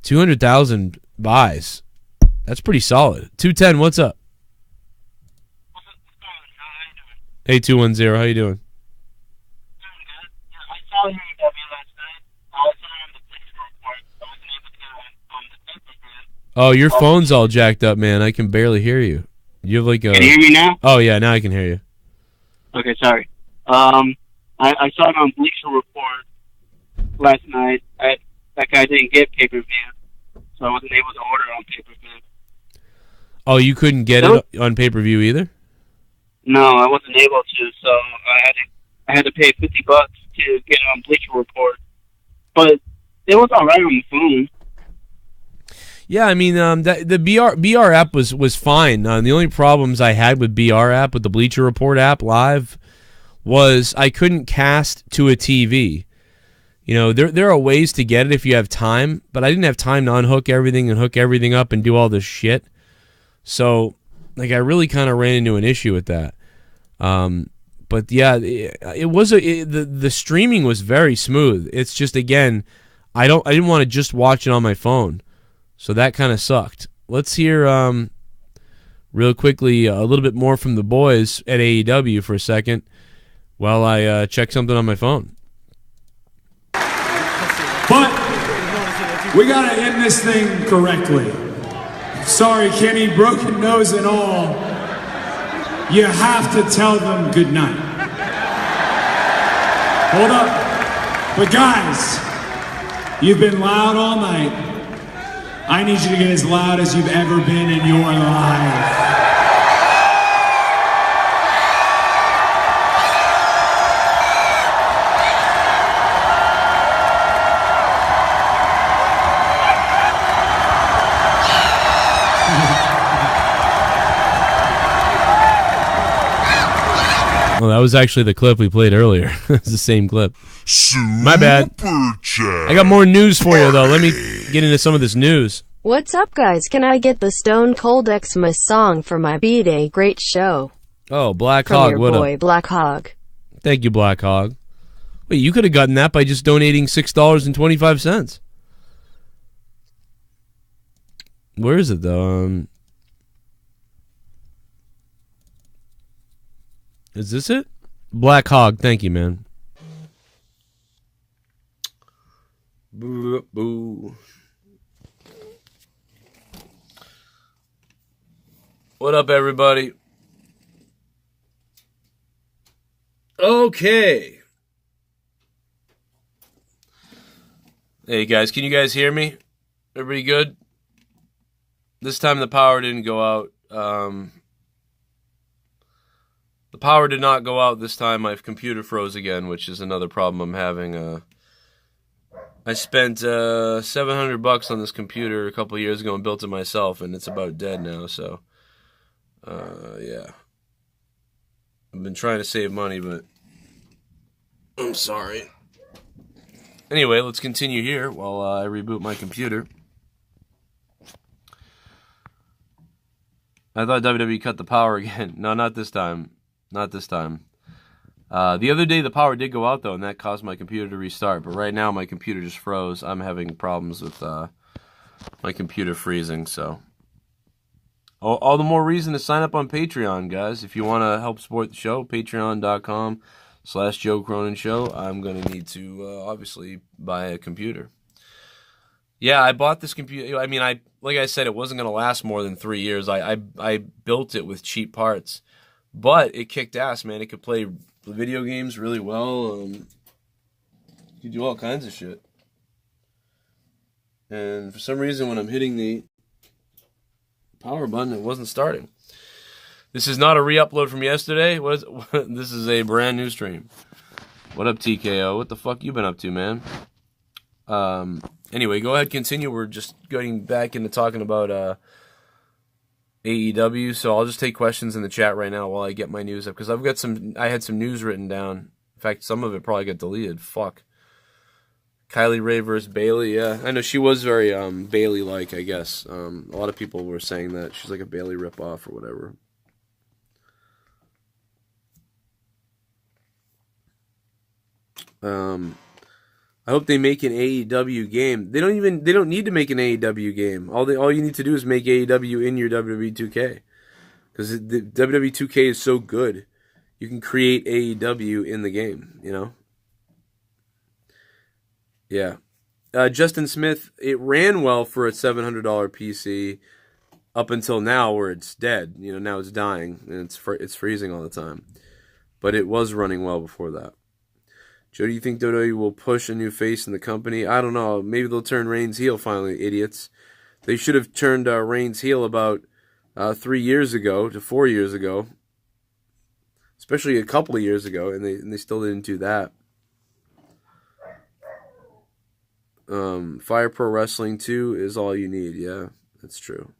200,000 buys. That's pretty solid. 210, what's up? Hey, 210, how you doing? I saw AEW last night. I was on the Bleacher Report. I wasn't able to get on the pay-per-view. Oh, your phone's all jacked up, man. I can barely hear you. You have like a... Can you hear me now? Oh, yeah, now I can hear you. Okay, sorry. I saw it on Bleacher Report last night. That guy didn't get pay-per-view, so I wasn't able to order on pay-per-view. Oh, you couldn't get it on pay-per-view either? No, I wasn't able to, so I had to pay $50 to get on Bleacher Report. But it was all right on the phone. Yeah, I mean, the BR app was fine. The only problems I had with BR app, with the Bleacher Report app live, was I couldn't cast to a TV. You know, there are ways to get it if you have time, but I didn't have time to unhook everything and hook everything up and do all this shit. So, like, I really kind of ran into an issue with that. But yeah, the streaming was very smooth. It's just, again, I didn't want to just watch it on my phone, so that kind of sucked. Let's hear real quickly a little bit more from the boys at AEW for a second while I check something on my phone. But we gotta end this thing correctly. Sorry, Kenny, broken nose and all. You have to tell them goodnight. Hold up. But guys, you've been loud all night. I need you to get as loud as you've ever been in your life. Well, that was actually the clip we played earlier. It's the same clip. My bad. I got more news for you, though. Let me get into some of this news. What's up, guys? Can I get the Stone Cold Xmas song for my B-Day great show? Oh, Black From Hog, your what boy, up? Black Hog. Thank you, Black Hog. Wait, you could have gotten that by just donating $6.25. Where is it, though? Is this it? Black Hog, thank you, man. Boo, boo. What up, everybody? Okay. Hey, guys, can you guys hear me? Everybody good? This time the power didn't go out. The power did not go out this time. My computer froze again, which is another problem I'm having. I spent $700 on this computer a couple years ago and built it myself, and it's about dead now, so yeah. I've been trying to save money, but I'm sorry. Anyway, let's continue here while I reboot my computer. I thought WWE cut the power again. No, not this time. Not this time. The other day the power did go out, though, and that caused my computer to restart. But right now my computer just froze. I'm having problems with my computer freezing, so. All the more reason to sign up on Patreon, guys. If you want to help support the show, patreon.com/Joe Cronin Show. I'm going to need to, obviously, buy a computer. Yeah, I bought this computer. I mean, like I said, it wasn't going to last more than 3 years. I built it with cheap parts. But it kicked ass, man. It could play video games really well. You could do all kinds of shit. And for some reason, when I'm hitting the power button, it wasn't starting. This is not a re-upload from yesterday. This is a brand new stream. What up, TKO? What the fuck you been up to, man? Anyway, go ahead, continue. We're just getting back into talking about AEW, so I'll just take questions in the chat right now while I get my news up, because I had some news written down. In fact, some of it probably got deleted. Fuck. Kylie Ray versus Bayley, yeah. I know she was very Bayley-like, I guess. A lot of people were saying that she's like a Bayley ripoff or whatever. I hope they make an AEW game. They don't need to make an AEW game. All you need to do is make AEW in your WWE 2K. Because the WWE 2K is so good. You can create AEW in the game, you know? Yeah. Justin Smith, it ran well for a $700 PC up until now where it's dead. You know, now it's dying and it's freezing all the time. But it was running well before that. Joe, do you think WWE will push a new face in the company? I don't know. Maybe they'll turn Reigns heel finally, idiots. They should have turned Reigns heel about 3 years ago to 4 years ago. Especially a couple of years ago, and they still didn't do that. Fire Pro Wrestling 2 is all you need, yeah. That's true.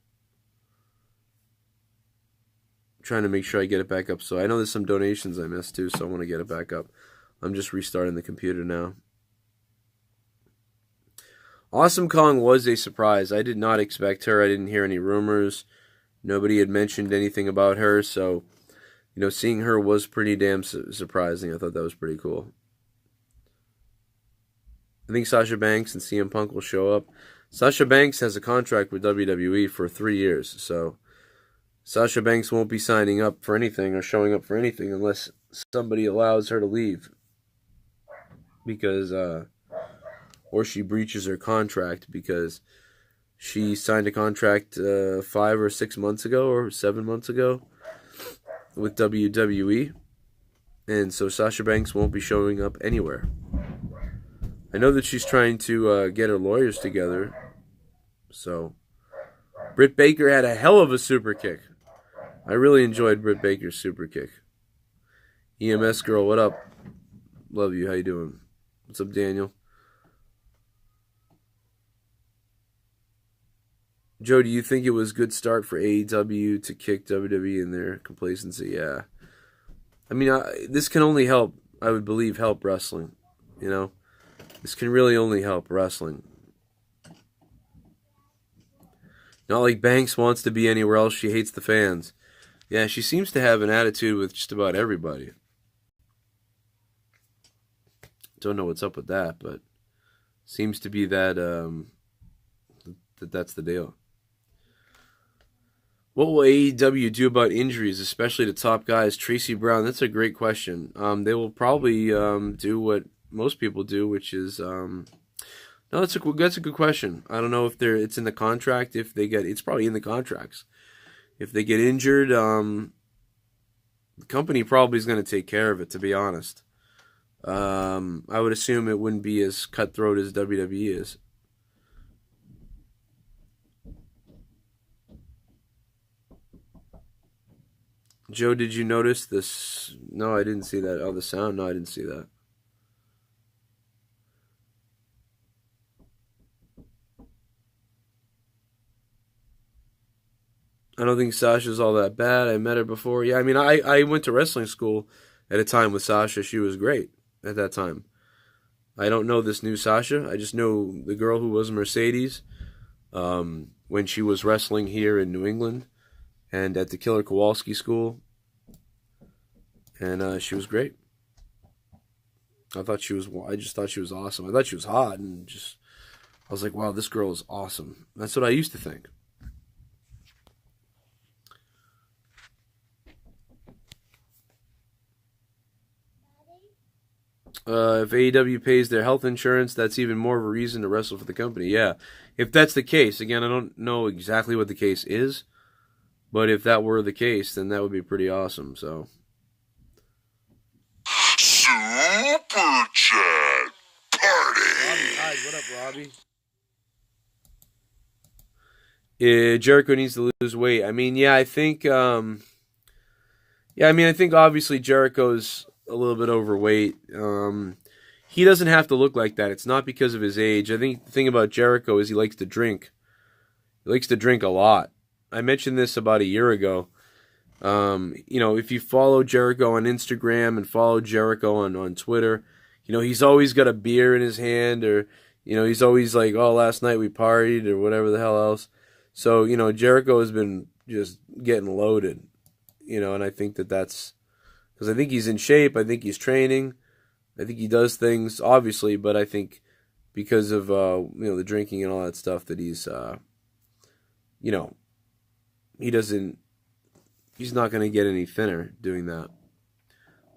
I'm trying to make sure I get it back up. So I know there's some donations I missed too, so I want to get it back up. I'm just restarting the computer now. Awesome Kong was a surprise. I did not expect her. I didn't hear any rumors. Nobody had mentioned anything about her, so seeing her was pretty damn surprising. I thought that was pretty cool. I think Sasha Banks and CM Punk will show up. Sasha Banks has a contract with WWE for 3 years, so Sasha Banks won't be signing up for anything or showing up for anything unless somebody allows her to leave. Because, or she breaches her contract because she signed a contract 5 or 6 months ago or 7 months ago with WWE. And so Sasha Banks won't be showing up anywhere. I know that she's trying to get her lawyers together. So, Britt Baker had a hell of a super kick. I really enjoyed Britt Baker's super kick. EMS girl, what up? Love you. How you doing? What's up, Daniel? Joe, do you think it was a good start for AEW to kick WWE in their complacency? Yeah. I mean, this can only help, I would believe, help wrestling. This can really only help wrestling. Not like Banks wants to be anywhere else. She hates the fans. Yeah, she seems to have an attitude with just about everybody. Don't know what's up with that, but seems to be that that's the deal. What will AEW do about injuries, especially to top guys? Tracy Brown, that's a great question. They will probably do what most people do, which is no, that's a good question. I don't know if it's in the contract. It's probably in the contracts. If they get injured, the company probably is going to take care of it. To be honest, I would assume it wouldn't be as cutthroat as WWE is. Joe, did you notice this? No, I didn't see that. Oh, the sound? No, I didn't see that. I don't think Sasha's all that bad. I met her before. Yeah, I mean, I went to wrestling school at a time with Sasha. She was great at that time. I don't know this new Sasha. I just know the girl who was Mercedes when she was wrestling here in New England and at the Killer Kowalski School. And she was great. I just thought she was awesome. I thought she was hot and I was like, wow, this girl is awesome. That's what I used to think. If AEW pays their health insurance, that's even more of a reason to wrestle for the company. Yeah, if that's the case, again, I don't know exactly what the case is, but if that were the case, then that would be pretty awesome. So, Super Chat Party. Hi, what up, Robbie? Jericho needs to lose weight. I mean, I think obviously Jericho's a little bit overweight. He doesn't have to look like that. It's not because of his age. I think the thing about Jericho is he likes to drink. He likes to drink a lot. I mentioned this about a year ago. If you follow Jericho on Instagram and follow Jericho on Twitter, he's always got a beer in his hand, or he's always like, oh, last night we partied, or whatever the hell else. So, Jericho has been just getting loaded, and I think that's because I think he's in shape. I think he's training. I think he does things, obviously, but I think because of, the drinking and all that stuff that he's, he's not going to get any thinner doing that.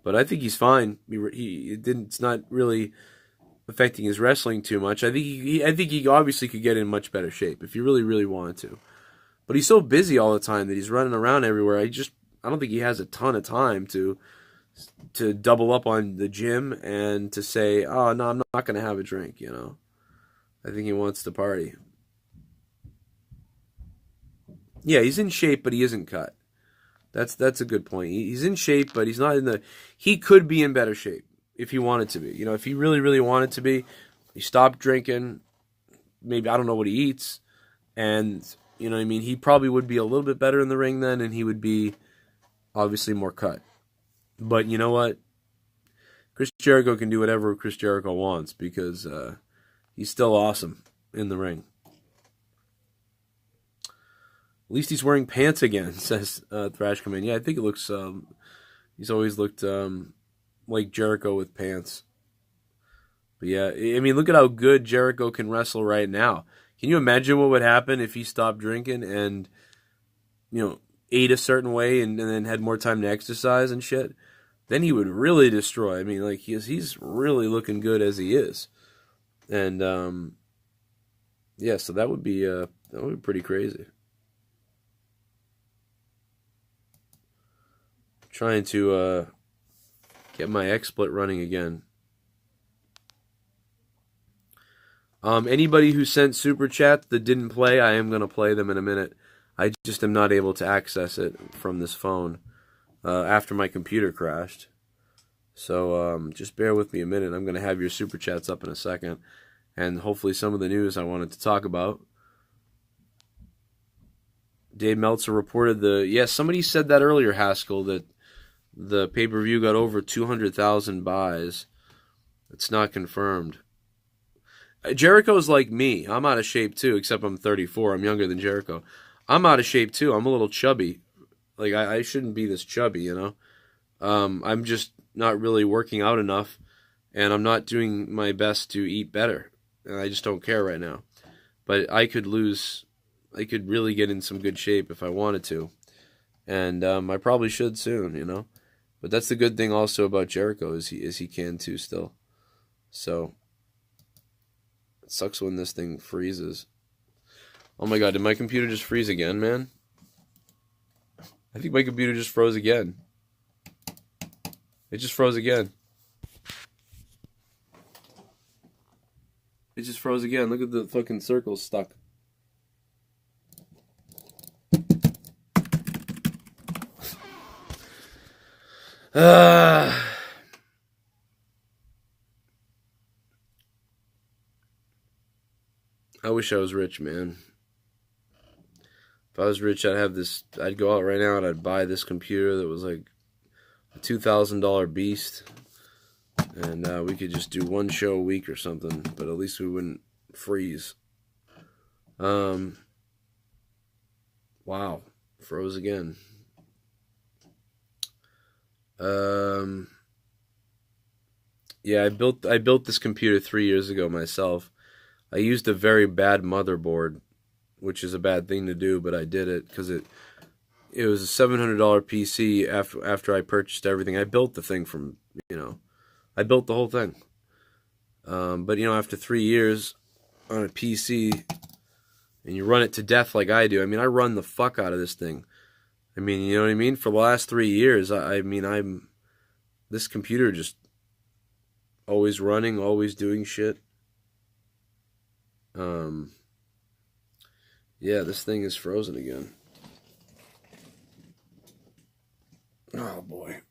But I think he's fine. It's not really affecting his wrestling too much. I think he obviously could get in much better shape if he really, really wanted to. But he's so busy all the time that he's running around everywhere. I don't think he has a ton of time to double up on the gym and to say, oh, no, I'm not going to have a drink, I think he wants to party. Yeah, he's in shape, but he isn't cut. That's a good point. He's in shape, but he's not he could be in better shape if he wanted to be. If he really, really wanted to be, he stopped drinking. Maybe, I don't know what he eats. And, You know what I mean? He probably would be a little bit better in the ring then, and he would be obviously more cut. But you know what? Chris Jericho can do whatever Chris Jericho wants because he's still awesome in the ring. At least he's wearing pants again, says Thrash Command. Yeah, I think it looks... he's always looked like Jericho with pants. But yeah, I mean, look at how good Jericho can wrestle right now. Can you imagine what would happen if he stopped drinking and, ate a certain way and then had more time to exercise and shit? Then he would really destroy. I mean, like, he's really looking good as he is. And, yeah, so that would be pretty crazy. Trying to get my XSplit running again. Anybody who sent Super Chat that didn't play, I am going to play them in a minute. I just am not able to access it from this phone after my computer crashed. So just bear with me a minute. I'm going to have your Super Chats up in a second. And hopefully some of the news I wanted to talk about. Dave Meltzer reported somebody said that earlier, Haskell, that the pay-per-view got over 200,000 buys. It's not confirmed. Jericho's like me. I'm out of shape too, except I'm 34. I'm younger than Jericho. I'm out of shape too. I'm a little chubby. Like, I shouldn't be this chubby, I'm just not really working out enough, and I'm not doing my best to eat better. And I just don't care right now. But I could really get in some good shape if I wanted to. And I probably should soon, But that's the good thing also about Jericho is he can too still. So it sucks when this thing freezes. Oh my god, did my computer just freeze again, man? I think my computer just froze again. It just froze again. It just froze again. Look at the fucking circle stuck. I wish I was rich, man. If I was rich, I'd go out right now and I'd buy this computer that was like a $2,000 beast. And we could just do one show a week or something, but at least we wouldn't freeze. Wow. Froze again. Yeah, I built this computer 3 years ago myself. I used a very bad motherboard, which is a bad thing to do, but I did it because it was a $700 PC after I purchased everything. I built the thing from, I built the whole thing. But, after 3 years on a PC, and you run it to death like I do, I mean, I run the fuck out of this thing. I mean, you know what I mean? For the last 3 years, this computer just always running, always doing shit. Yeah, this thing is frozen again. Oh boy.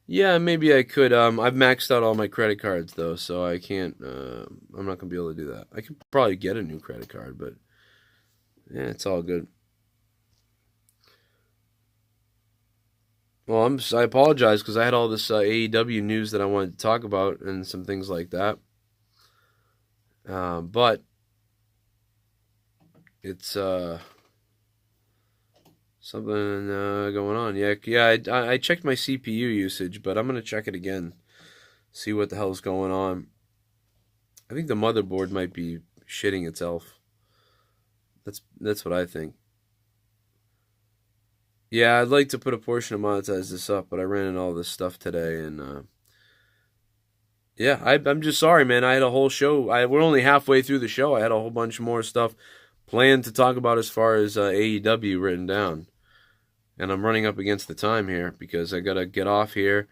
Yeah, maybe I could. I've maxed out all my credit cards though, so I can't. I'm not gonna be able to do that. I could probably get a new credit card, but yeah, it's all good. Well, I apologize because I had all this AEW news that I wanted to talk about and some things like that. But it's something going on. Yeah. I checked my CPU usage, but I'm gonna check it again, see what the hell's going on. I think the motherboard might be shitting itself. That's what I think. Yeah, I'd like to put a portion of monetize this up, but I ran into all this stuff today, and Yeah, I'm just sorry, man. I had a whole show. We're only halfway through the show. I had a whole bunch more stuff planned to talk about as far as AEW written down. And I'm running up against the time here because I got to get off here.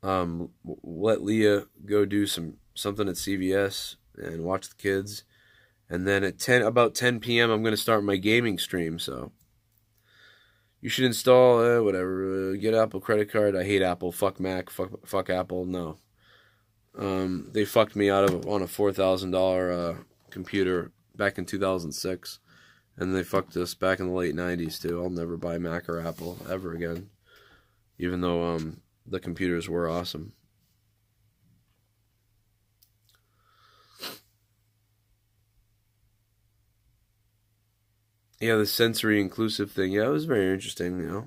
Let Leah go do something at CVS and watch the kids. And then at about 10 p.m., I'm going to start my gaming stream. So you should install whatever. Get Apple credit card. I hate Apple. Fuck Mac. Fuck Apple. No. They fucked me on a $4,000 computer back in 2006. And they fucked us back in the late 90s too. I'll never buy Mac or Apple ever again. Even though the computers were awesome. Yeah, the sensory inclusive thing. Yeah, it was very interesting, you know.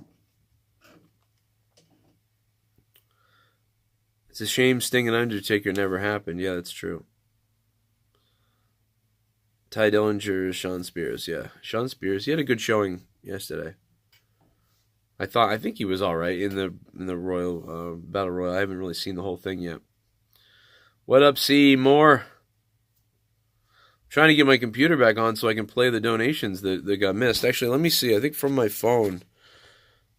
It's a shame Sting and Undertaker never happened. Yeah, that's true. Ty Dillinger, Sean Spears. Yeah, Sean Spears. He had a good showing yesterday. I think he was all right in the Royal Battle Royal. I haven't really seen the whole thing yet. What up, C? More? Trying to get my computer back on so I can play the donations that got missed. Actually, let me see. I think from my phone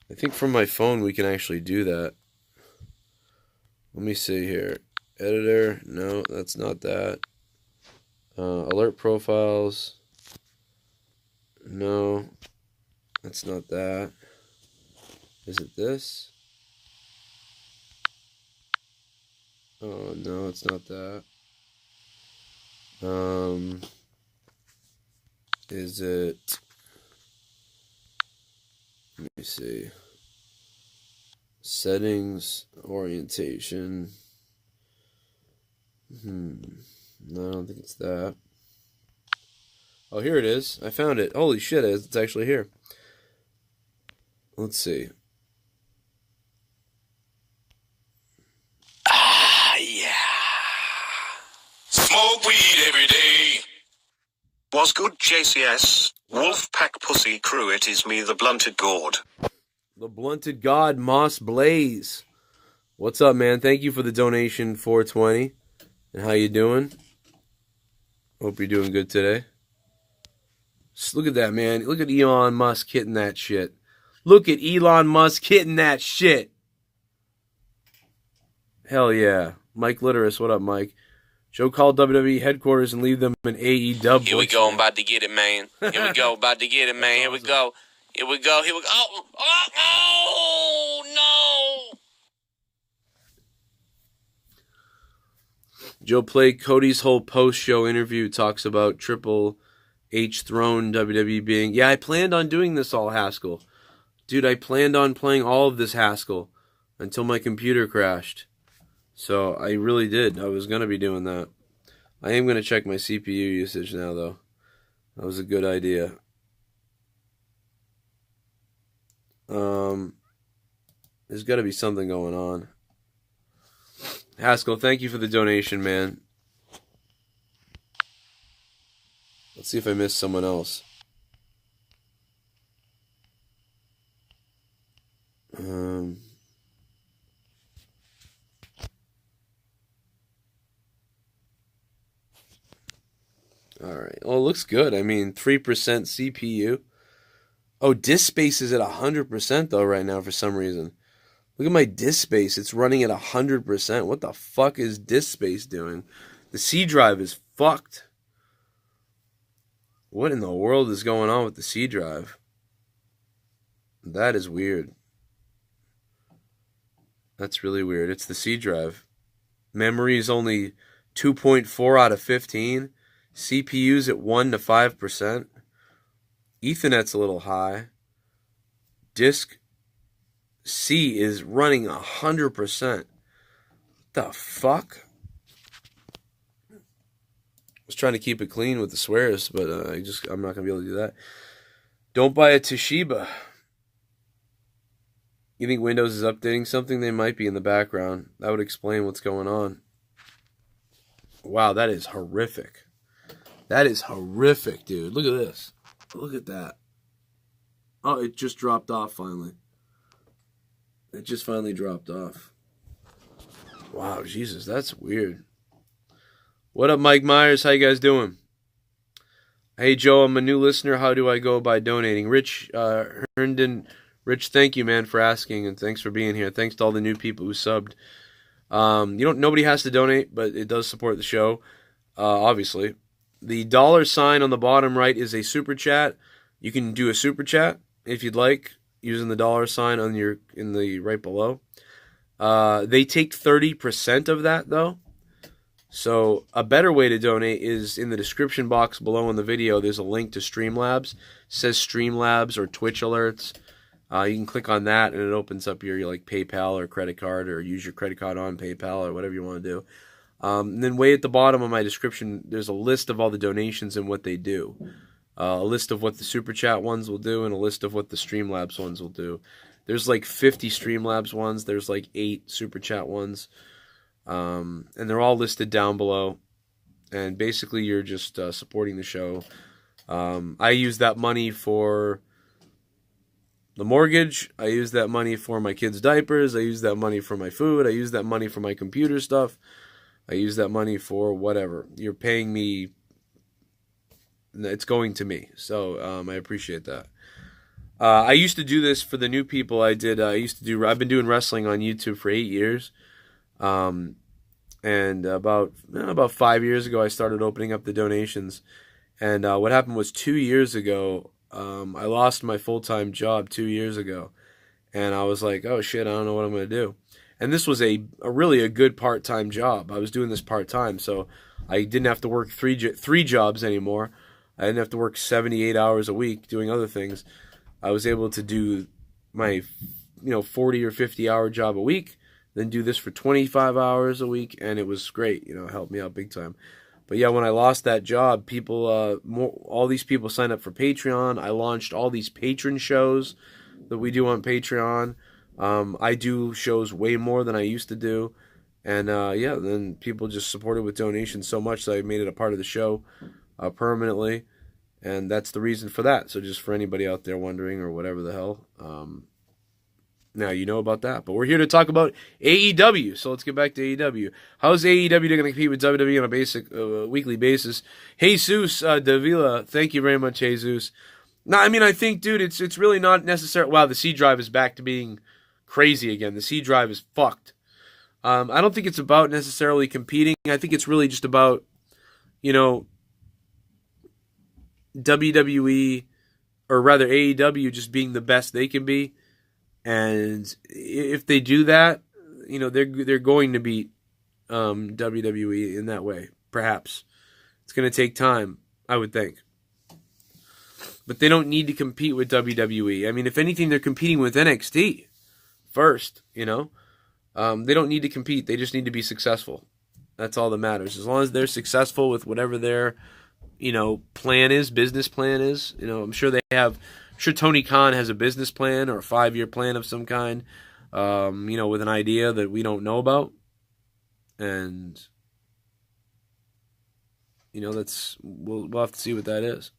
we can actually do that. Let me see here. Editor. No, that's not that. Alert profiles. No, that's not that. Is it this? Oh, no, it's not that. Is it... Let me see. Settings, orientation. No, I don't think it's that. Oh, here it is. I found it. Holy shit, it's actually here. Let's see. Yeah. Smoke weed every day. Was good, JCS. Wolfpack Pussy Crew, it is me, the Blunted God. The Blunted God, Moss Blaze. What's up, man? Thank you for the donation, 420. And how you doing? Hope you're doing good today. Just look at that, man. Look at Elon Musk hitting that shit. Look at Elon Musk hitting that shit. Hell yeah. Mike Litteris, what up, Mike? Joe called WWE headquarters and leave them in AEW. Here we go, I'm about to get it, man. Here we go, about to get it, man. Here we go. Here we go. Here we go. Oh, no. Joe played Cody's whole post-show interview, talks about Triple H Throne WWE being... Yeah, I planned on doing this all Haskell. Dude, I planned on playing all of this Haskell until my computer crashed. So I really did. I was going to be doing that. I am going to check my CPU usage now, though. That was a good idea. There's got to be something going on. Haskell, thank you for the donation, man. Let's see if I missed someone else. Alright. Well, it looks good. I mean, 3% CPU. Oh, disk space is at 100% though right now for some reason. Look at my disk space. It's running at 100%. What the fuck is disk space doing? The C drive is fucked. What in the world is going on with the C drive? That is weird. That's really weird. It's the C drive. Memory is only 2.4 out of 15. CPU's at 1 to 5%. Ethernet's a little high. Disk C is running 100%. What the fuck? I was trying to keep it clean with the swears, but I'm not gonna be able to do that. Don't buy a Toshiba. You think Windows is updating something? They might be in the background. That would explain what's going on. Wow, that is horrific. That is horrific, dude. Look at this. Look at that. Oh, it just dropped off finally. It just finally dropped off. Wow, Jesus, that's weird. What up, Mike Myers? How you guys doing? Hey, Joe, I'm a new listener. How do I go by donating? Rich Herndon. Rich, thank you, man, for asking, and thanks for being here. Thanks to all the new people who subbed. Nobody has to donate, but it does support the show, obviously. The $sign on the bottom right is a super chat. You can do a super chat if you'd like, using the $sign in the right below. They take 30% of that, though. So a better way to donate is in the description box below in the video. There's a link to Streamlabs. It says Streamlabs or Twitch alerts. You can click on that, and it opens up your like PayPal or credit card, or use your credit card on PayPal or whatever you want to do. And then way at the bottom of my description, there's a list of all the donations and what they do. A list of what the Super Chat ones will do, and a list of what the Streamlabs ones will do. There's like 50 Streamlabs ones. There's like 8 Super Chat ones. And they're all listed down below. And basically, you're just supporting the show. I use that money for the mortgage. I use that money for my kids' diapers. I use that money for my food. I use that money for my computer stuff. I use that money for whatever. You're paying me. It's going to me. So I appreciate that. I used to do this for the new people. I've been doing wrestling on YouTube for 8 years. And about 5 years ago, I started opening up the donations. And what happened was 2 years ago, I lost my full-time job 2 years ago. And I was like, oh shit, I don't know what I'm going to do. And this was a really good part-time job. I was doing this part-time, so I didn't have to work three jobs anymore. I didn't have to work 78 hours a week doing other things. I was able to do my 40 or 50 hour job a week, then do this for 25 hours a week, and it was great. It helped me out big time. But yeah, when I lost that job, all these people signed up for Patreon. I launched all these patron shows that we do on Patreon. I do shows way more than I used to do. And then people just supported with donations so much that I made it a part of the show permanently. And that's the reason for that. So just for anybody out there wondering or whatever the hell, now you know about that. But we're here to talk about AEW. So let's get back to AEW. How's AEW going to compete with WWE on a basic weekly basis? Jesus Davila, thank you very much, Jesus. No, I mean, I think, dude, it's really not necessary. Wow, the C drive is back to being crazy again. The C drive is fucked. I don't think it's about necessarily competing. I think it's really just about, WWE, or rather AEW, just being the best they can be. And if they do that, they're going to beat WWE in that way. Perhaps it's going to take time, I would think. But they don't need to compete with WWE. I mean, if anything, they're competing with NXT first. They don't need to compete. They just need to be successful. That's all that matters. As long as they're successful with whatever their business plan is. I'm sure I'm sure Tony Khan has a business plan or a 5-year plan of some kind, with an idea that we don't know about. And, we'll have to see what that is.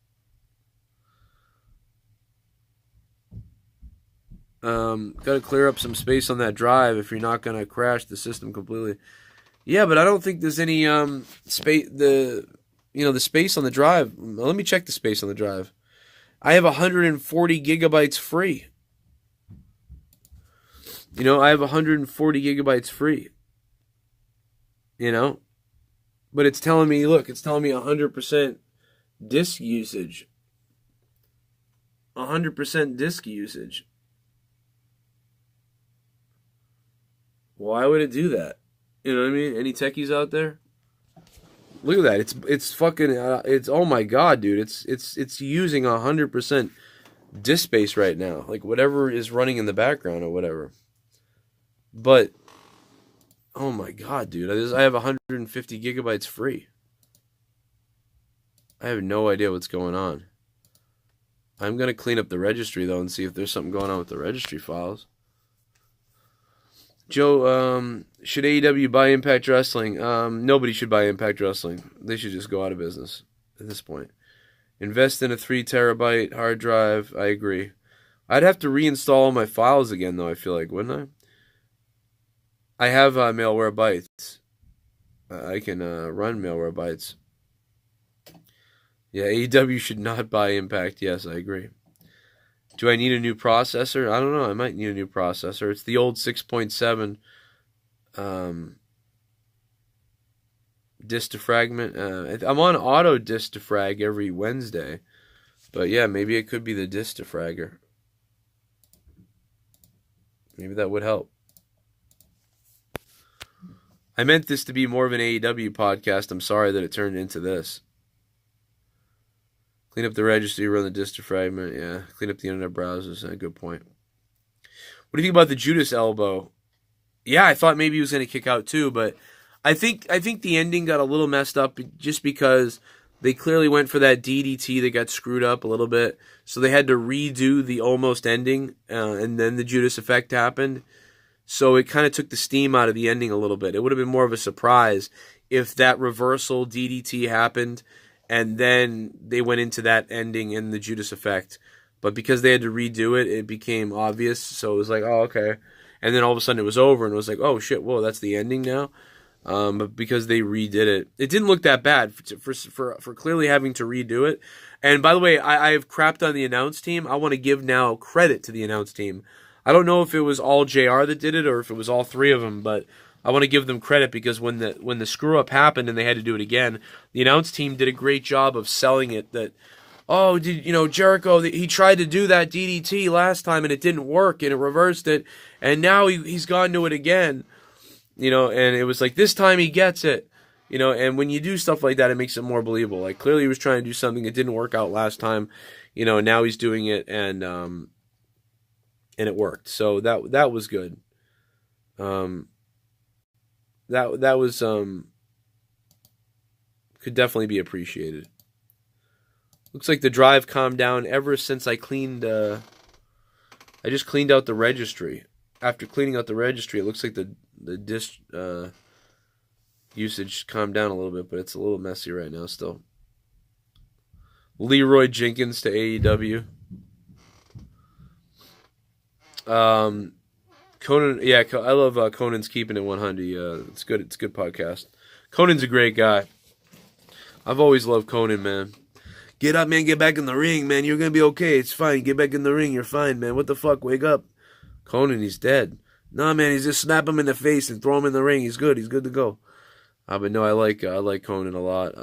Got to clear up some space on that drive if you're not going to crash the system completely. Yeah, but I don't think there's any space. The space on the drive. Let me check the space on the drive. I have 140 gigabytes free. I have 140 gigabytes free. But it's telling me, it's telling me 100% disk usage. 100% disk usage. Why would it do that? You know what I mean? Any techies out there? Look at that. It's fucking. It's oh my god, dude. It's using 100% disk space right now. Like whatever is running in the background or whatever. But oh my god, dude. I have 150 gigabytes free. I have no idea what's going on. I'm gonna clean up the registry though and see if there's something going on with the registry files. Joe, should AEW buy Impact Wrestling? Nobody should buy Impact Wrestling. They should just go out of business at this point. Invest in a 3 terabyte hard drive. I agree. I'd have to reinstall all my files again, though, I feel like, wouldn't I have Malware Bytes. I can run Malware Bytes. Yeah, AEW should not buy Impact. Yes, I agree. Do I need a new processor? I don't know. I might need a new processor. It's the old 6.7 disk defragment. I'm on auto disk defrag every Wednesday. But yeah, maybe it could be the disk defragger. Maybe that would help. I meant this to be more of an AEW podcast. I'm sorry that it turned into this. Clean up the registry, run the disk defragment. Yeah, clean up the internet browsers. Good point. What do you think about the Judas elbow? Yeah, I thought maybe he was going to kick out too, but I think the ending got a little messed up just because they clearly went for that DDT that got screwed up a little bit. So they had to redo the almost ending, and then the Judas effect happened. So it kind of took the steam out of the ending a little bit. It would have been more of a surprise if that reversal DDT happened and then they went into that ending and the Judas effect. But because they had to redo it, it became obvious. So it was like, oh, okay. And then all of a sudden it was over and it was like, oh, shit, whoa, that's the ending now? But because they redid it, it didn't look that bad for clearly having to redo it. And by the way, I have crapped on the announce team. I want to give now credit to the announce team. I don't know if it was all JR that did it or if it was all three of them, but I want to give them credit because when the screw up happened and they had to do it again, the announce team did a great job of selling it that, oh, Jericho, he tried to do that DDT last time and it didn't work and it reversed it and now he's gone to it again, and it was like this time he gets it, and when you do stuff like that, it makes it more believable. Like clearly he was trying to do something that didn't work out last time, and now he's doing it and it worked. So that was good. That was could definitely be appreciated. Looks like the drive calmed down ever since I cleaned. I just cleaned out the registry. After cleaning out the registry, it looks like the disk usage calmed down a little bit, but it's a little messy right now still. Leroy Jenkins to AEW. Conan, yeah, I love Conan's Keeping It 100. It's good. It's a good podcast. Conan's a great guy. I've always loved Conan, man. Get up, man. Get back in the ring, man. You're gonna be okay. It's fine. Get back in the ring. You're fine, man. What the fuck? Wake up. Conan, he's dead. Nah, man. He's just snap him in the face and throw him in the ring. He's good. He's good to go. But no, I like Conan a lot.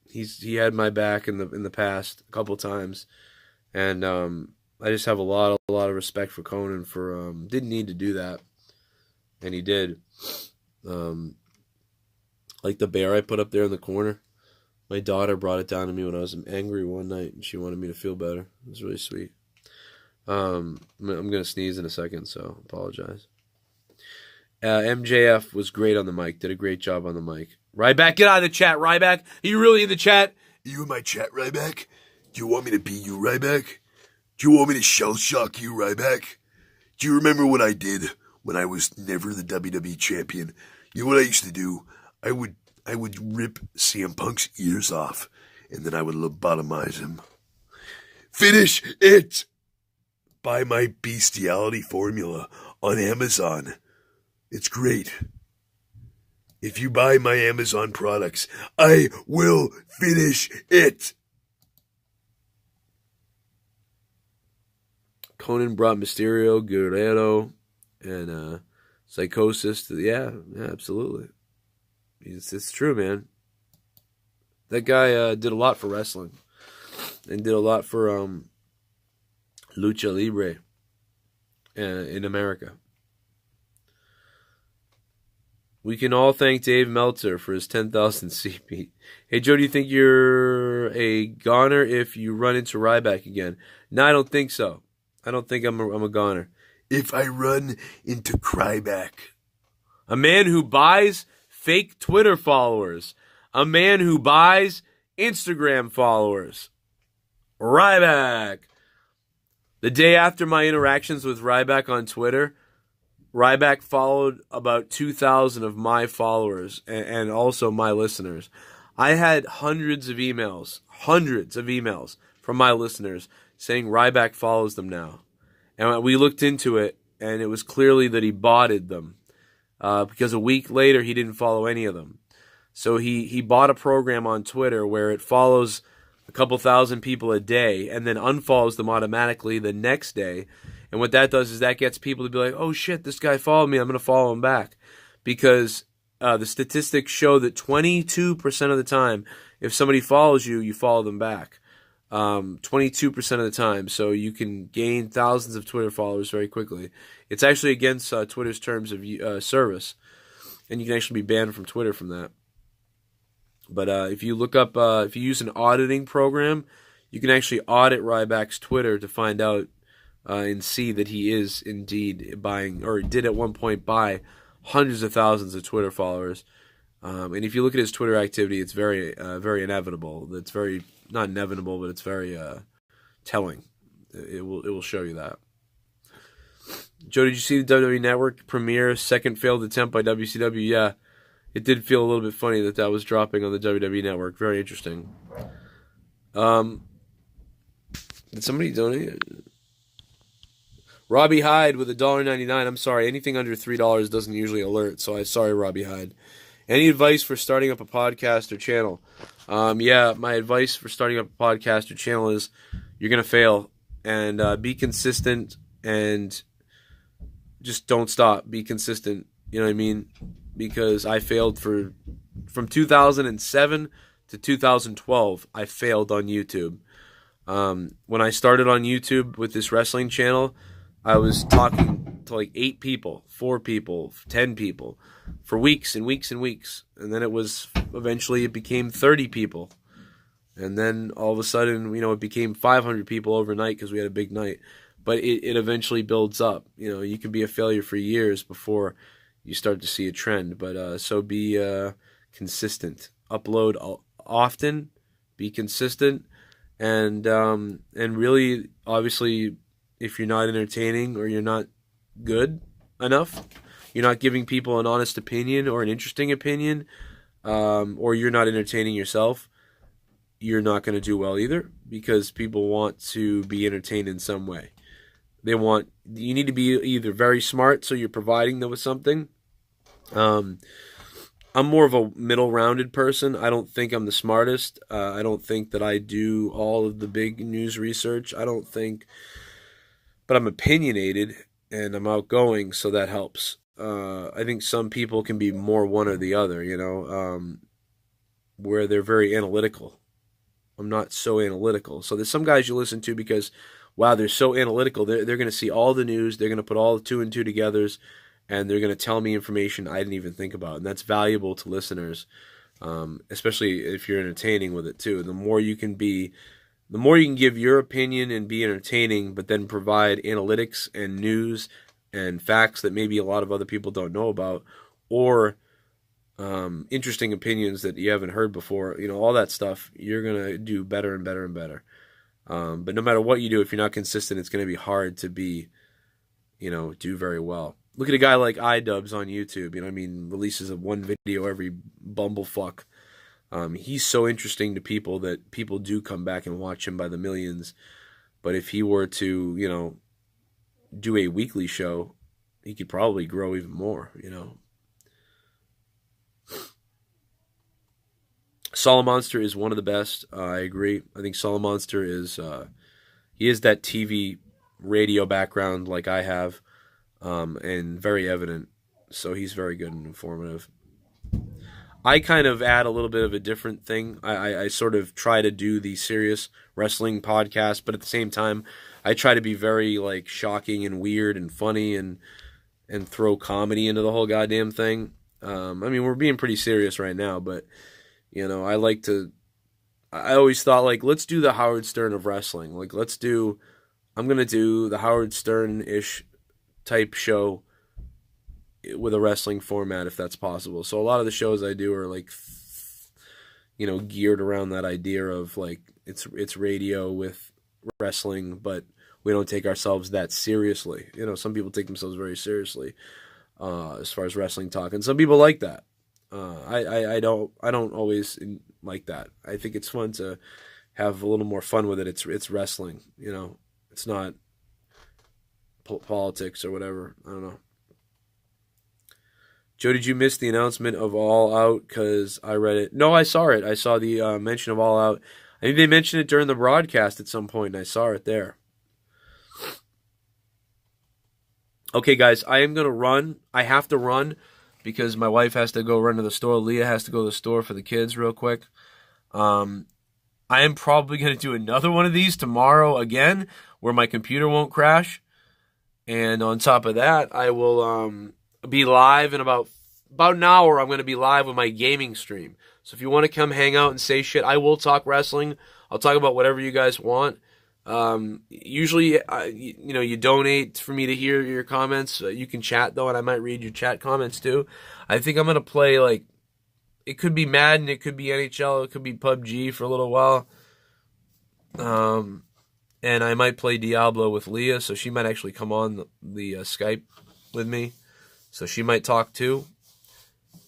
He had my back in the past a couple times, and I just have a lot of respect for Conan for didn't need to do that, and he did. Like the bear I put up there in the corner. My daughter brought it down to me when I was angry one night, and she wanted me to feel better. It was really sweet. I'm gonna sneeze in a second, so apologize. MJF was great on the mic. Did a great job on the mic. Ryback, get out of the chat. Ryback, are you really in the chat? Are you in my chat, Ryback? Do you want me to beat you, Ryback? Do you want me to shell shock you, Ryback? Do you remember what I did when I was never the WWE champion? You know what I used to do? I would rip CM Punk's ears off, and then I would lobotomize him. Finish it! Buy my bestiality formula on Amazon. It's great. If you buy my Amazon products, I will finish it. Conan brought Mysterio, Guerrero, and Psychosis to yeah, absolutely. It's true, man. That guy did a lot for wrestling and did a lot for Lucha Libre in America. We can all thank Dave Meltzer for his 10,000 CP. Hey, Joe, do you think you're a goner if you run into Ryback again? No, I don't think so. I don't think I'm a goner. If I run into Cryback. A man who buys fake Twitter followers. A man who buys Instagram followers. Ryback. The day after my interactions with Ryback on Twitter, Ryback followed about 2,000 of my followers and also my listeners. I had hundreds of emails from my listeners saying Ryback follows them now. And we looked into it, and it was clearly that he botted them. because a week later he didn't follow any of them. So he bought a program on Twitter where it follows a couple thousand people a day and then unfollows them automatically the next day. And what that does is that gets people to be like, oh shit, this guy followed me, I'm going to follow him back. Because the statistics show that 22% of the time, if somebody follows you, you follow them back. 22% of the time. So you can gain thousands of Twitter followers very quickly. It's actually against Twitter's terms of service. And you can actually be banned from Twitter from that. But if you look up, if you use an auditing program, you can actually audit Ryback's Twitter to find out and see that he is indeed buying, or did at one point buy, hundreds of thousands of Twitter followers. And if you look at his Twitter activity, it's very, very inevitable. It's very, not inevitable, but it's very telling. It will show you that. Joe, did you see the WWE Network premiere, second failed attempt by WCW? Yeah. It did feel a little bit funny that was dropping on the WWE Network. Very interesting. Did somebody donate? Robbie Hyde with $1.99. I'm sorry, anything under $3 doesn't usually alert, so I'm sorry, Robbie Hyde. Any advice for starting up a podcast or channel? Yeah, my advice for starting up a podcast or channel is you're going to fail. And be consistent and just don't stop. Be consistent. You know what I mean? Because I failed from 2007 to 2012, I failed on YouTube. When I started on YouTube with this wrestling channel, I was talking to like 8 people, 4 people, 10 people for weeks and weeks and weeks. And then eventually it became 30 people. And then all of a sudden, it became 500 people overnight because we had a big night. But it eventually builds up. You can be a failure for years before you start to see a trend. But so be consistent. Upload often. Be consistent. And really, obviously, if you're not entertaining or you're not good enough, you're not giving people an honest opinion or an interesting opinion, or you're not entertaining yourself, you're not going to do well either, because people want to be entertained in some way. You need to be either very smart, so you're providing them with something. I'm more of a middle-rounded person. I don't think I'm the smartest. I don't think that I do all of the big news research. But I'm opinionated and I'm outgoing, so that helps. I think some people can be more one or the other, where they're very analytical. I'm not so analytical. So there's some guys you listen to because, wow, they're so analytical. They're going to see all the news. They're going to put all the 2 and 2 together, and they're going to tell me information I didn't even think about. And that's valuable to listeners, especially if you're entertaining with it too. The more you can give your opinion and be entertaining, but then provide analytics and news and facts that maybe a lot of other people don't know about, or interesting opinions that you haven't heard before, all that stuff, you're going to do better and better and better. But no matter what you do, if you're not consistent, it's going to be hard to do very well. Look at a guy like iDubbbz on YouTube, releases one video every bumblefuck. He's so interesting to people that people do come back and watch him by the millions. But if he were to, do a weekly show, he could probably grow even more, Solid Monster is one of the best. I agree. I think Solid Monster is, he has that TV radio background like I have, and very evident. So he's very good and informative. I kind of add a little bit of a different thing. I sort of try to do the serious wrestling podcast, but at the same time, I try to be very shocking and weird and funny and throw comedy into the whole goddamn thing. We're being pretty serious right now, but I always thought let's do the Howard Stern of wrestling. I'm going to do the Howard Stern-ish type show with a wrestling format, if that's possible. So a lot of the shows I do are geared around that idea of it's radio with wrestling, but we don't take ourselves that seriously. Some people take themselves very seriously as far as wrestling talk, and some people like that. I don't always like that. I think it's fun to have a little more fun with it. It's wrestling, it's not politics or whatever. I don't know. Joe, did you miss the announcement of All Out? Because I read it. No, I saw it. I saw the mention of All Out. I think they mentioned it during the broadcast at some point, and I saw it there. Okay, guys, I am going to run. I have to run because my wife has to go run to the store. Leah has to go to the store for the kids real quick. I am probably going to do another one of these tomorrow again where my computer won't crash. And on top of that, I will be live in about an hour. I'm going to be live with my gaming stream. So if you want to come hang out and say shit, I will talk wrestling. I'll talk about whatever you guys want. Usually, you donate for me to hear your comments. You can chat, though, and I might read your chat comments, too. I think I'm going to play, like, it could be Madden, it could be NHL, it could be PUBG for a little while. And I might play Diablo with Leah, so she might actually come on the Skype with me. So she might talk, too.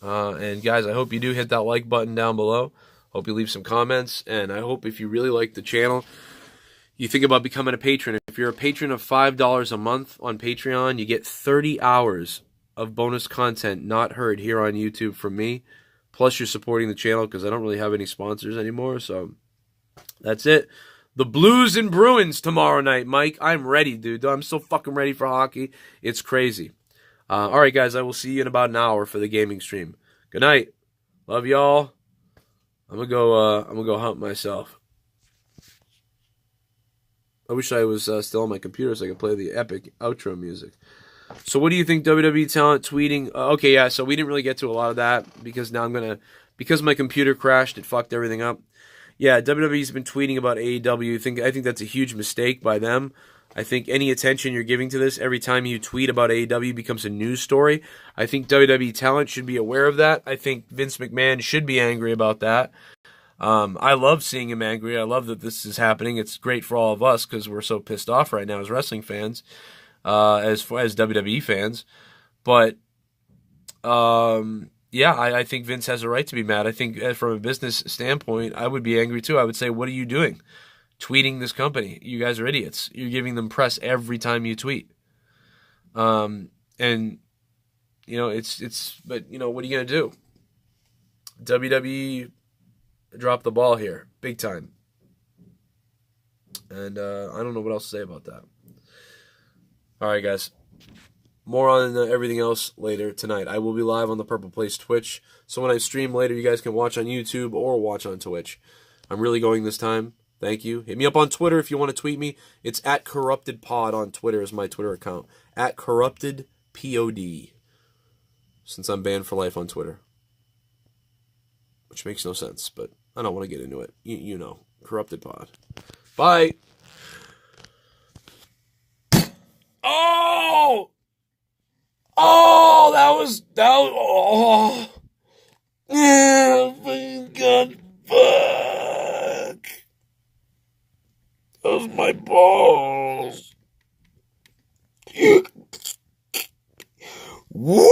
And, guys, I hope you do hit that like button down below. Hope you leave some comments. And I hope if you really like the channel, you think about becoming a patron. If you're a patron of $5 a month on Patreon, you get 30 hours of bonus content not heard here on YouTube from me. Plus, you're supporting the channel because I don't really have any sponsors anymore. So, that's it. The Blues and Bruins tomorrow night, Mike. I'm ready, dude. I'm so fucking ready for hockey. It's crazy. All right, guys. I will see you in about an hour for the gaming stream. Good night. Love y'all. I'm gonna go hunt myself. I wish I was still on my computer so I could play the epic outro music. So what do you think, WWE talent tweeting? Okay, yeah, so we didn't really get to a lot of that because now because my computer crashed, it fucked everything up. Yeah, WWE's been tweeting about AEW. I think that's a huge mistake by them. I think any attention you're giving to this, every time you tweet about AEW becomes a news story. I think WWE talent should be aware of that. I think Vince McMahon should be angry about that. I love seeing him angry. I love that this is happening. It's great for all of us because we're so pissed off right now as wrestling fans, as WWE fans. But yeah, I think Vince has a right to be mad. I think from a business standpoint, I would be angry too. I would say, what are you doing? Tweeting this company. You guys are idiots. You're giving them press every time you tweet. And but what are you going to do? WWE dropped the ball here, big time. And I don't know what else to say about that. All right, guys. More on everything else later tonight. I will be live on the Purple Place Twitch. So when I stream later, you guys can watch on YouTube or watch on Twitch. I'm really going this time. Thank you. Hit me up on Twitter if you want to tweet me. It's @CorruptedPod on Twitter is my Twitter account. @CorruptedPod. Since I'm banned for life on Twitter. Which makes no sense, but I don't want to get into it. You know. Corrupted Pod. Bye. Oh! Oh, that was oh. Yeah, God, fuck. That was my balls. Woo!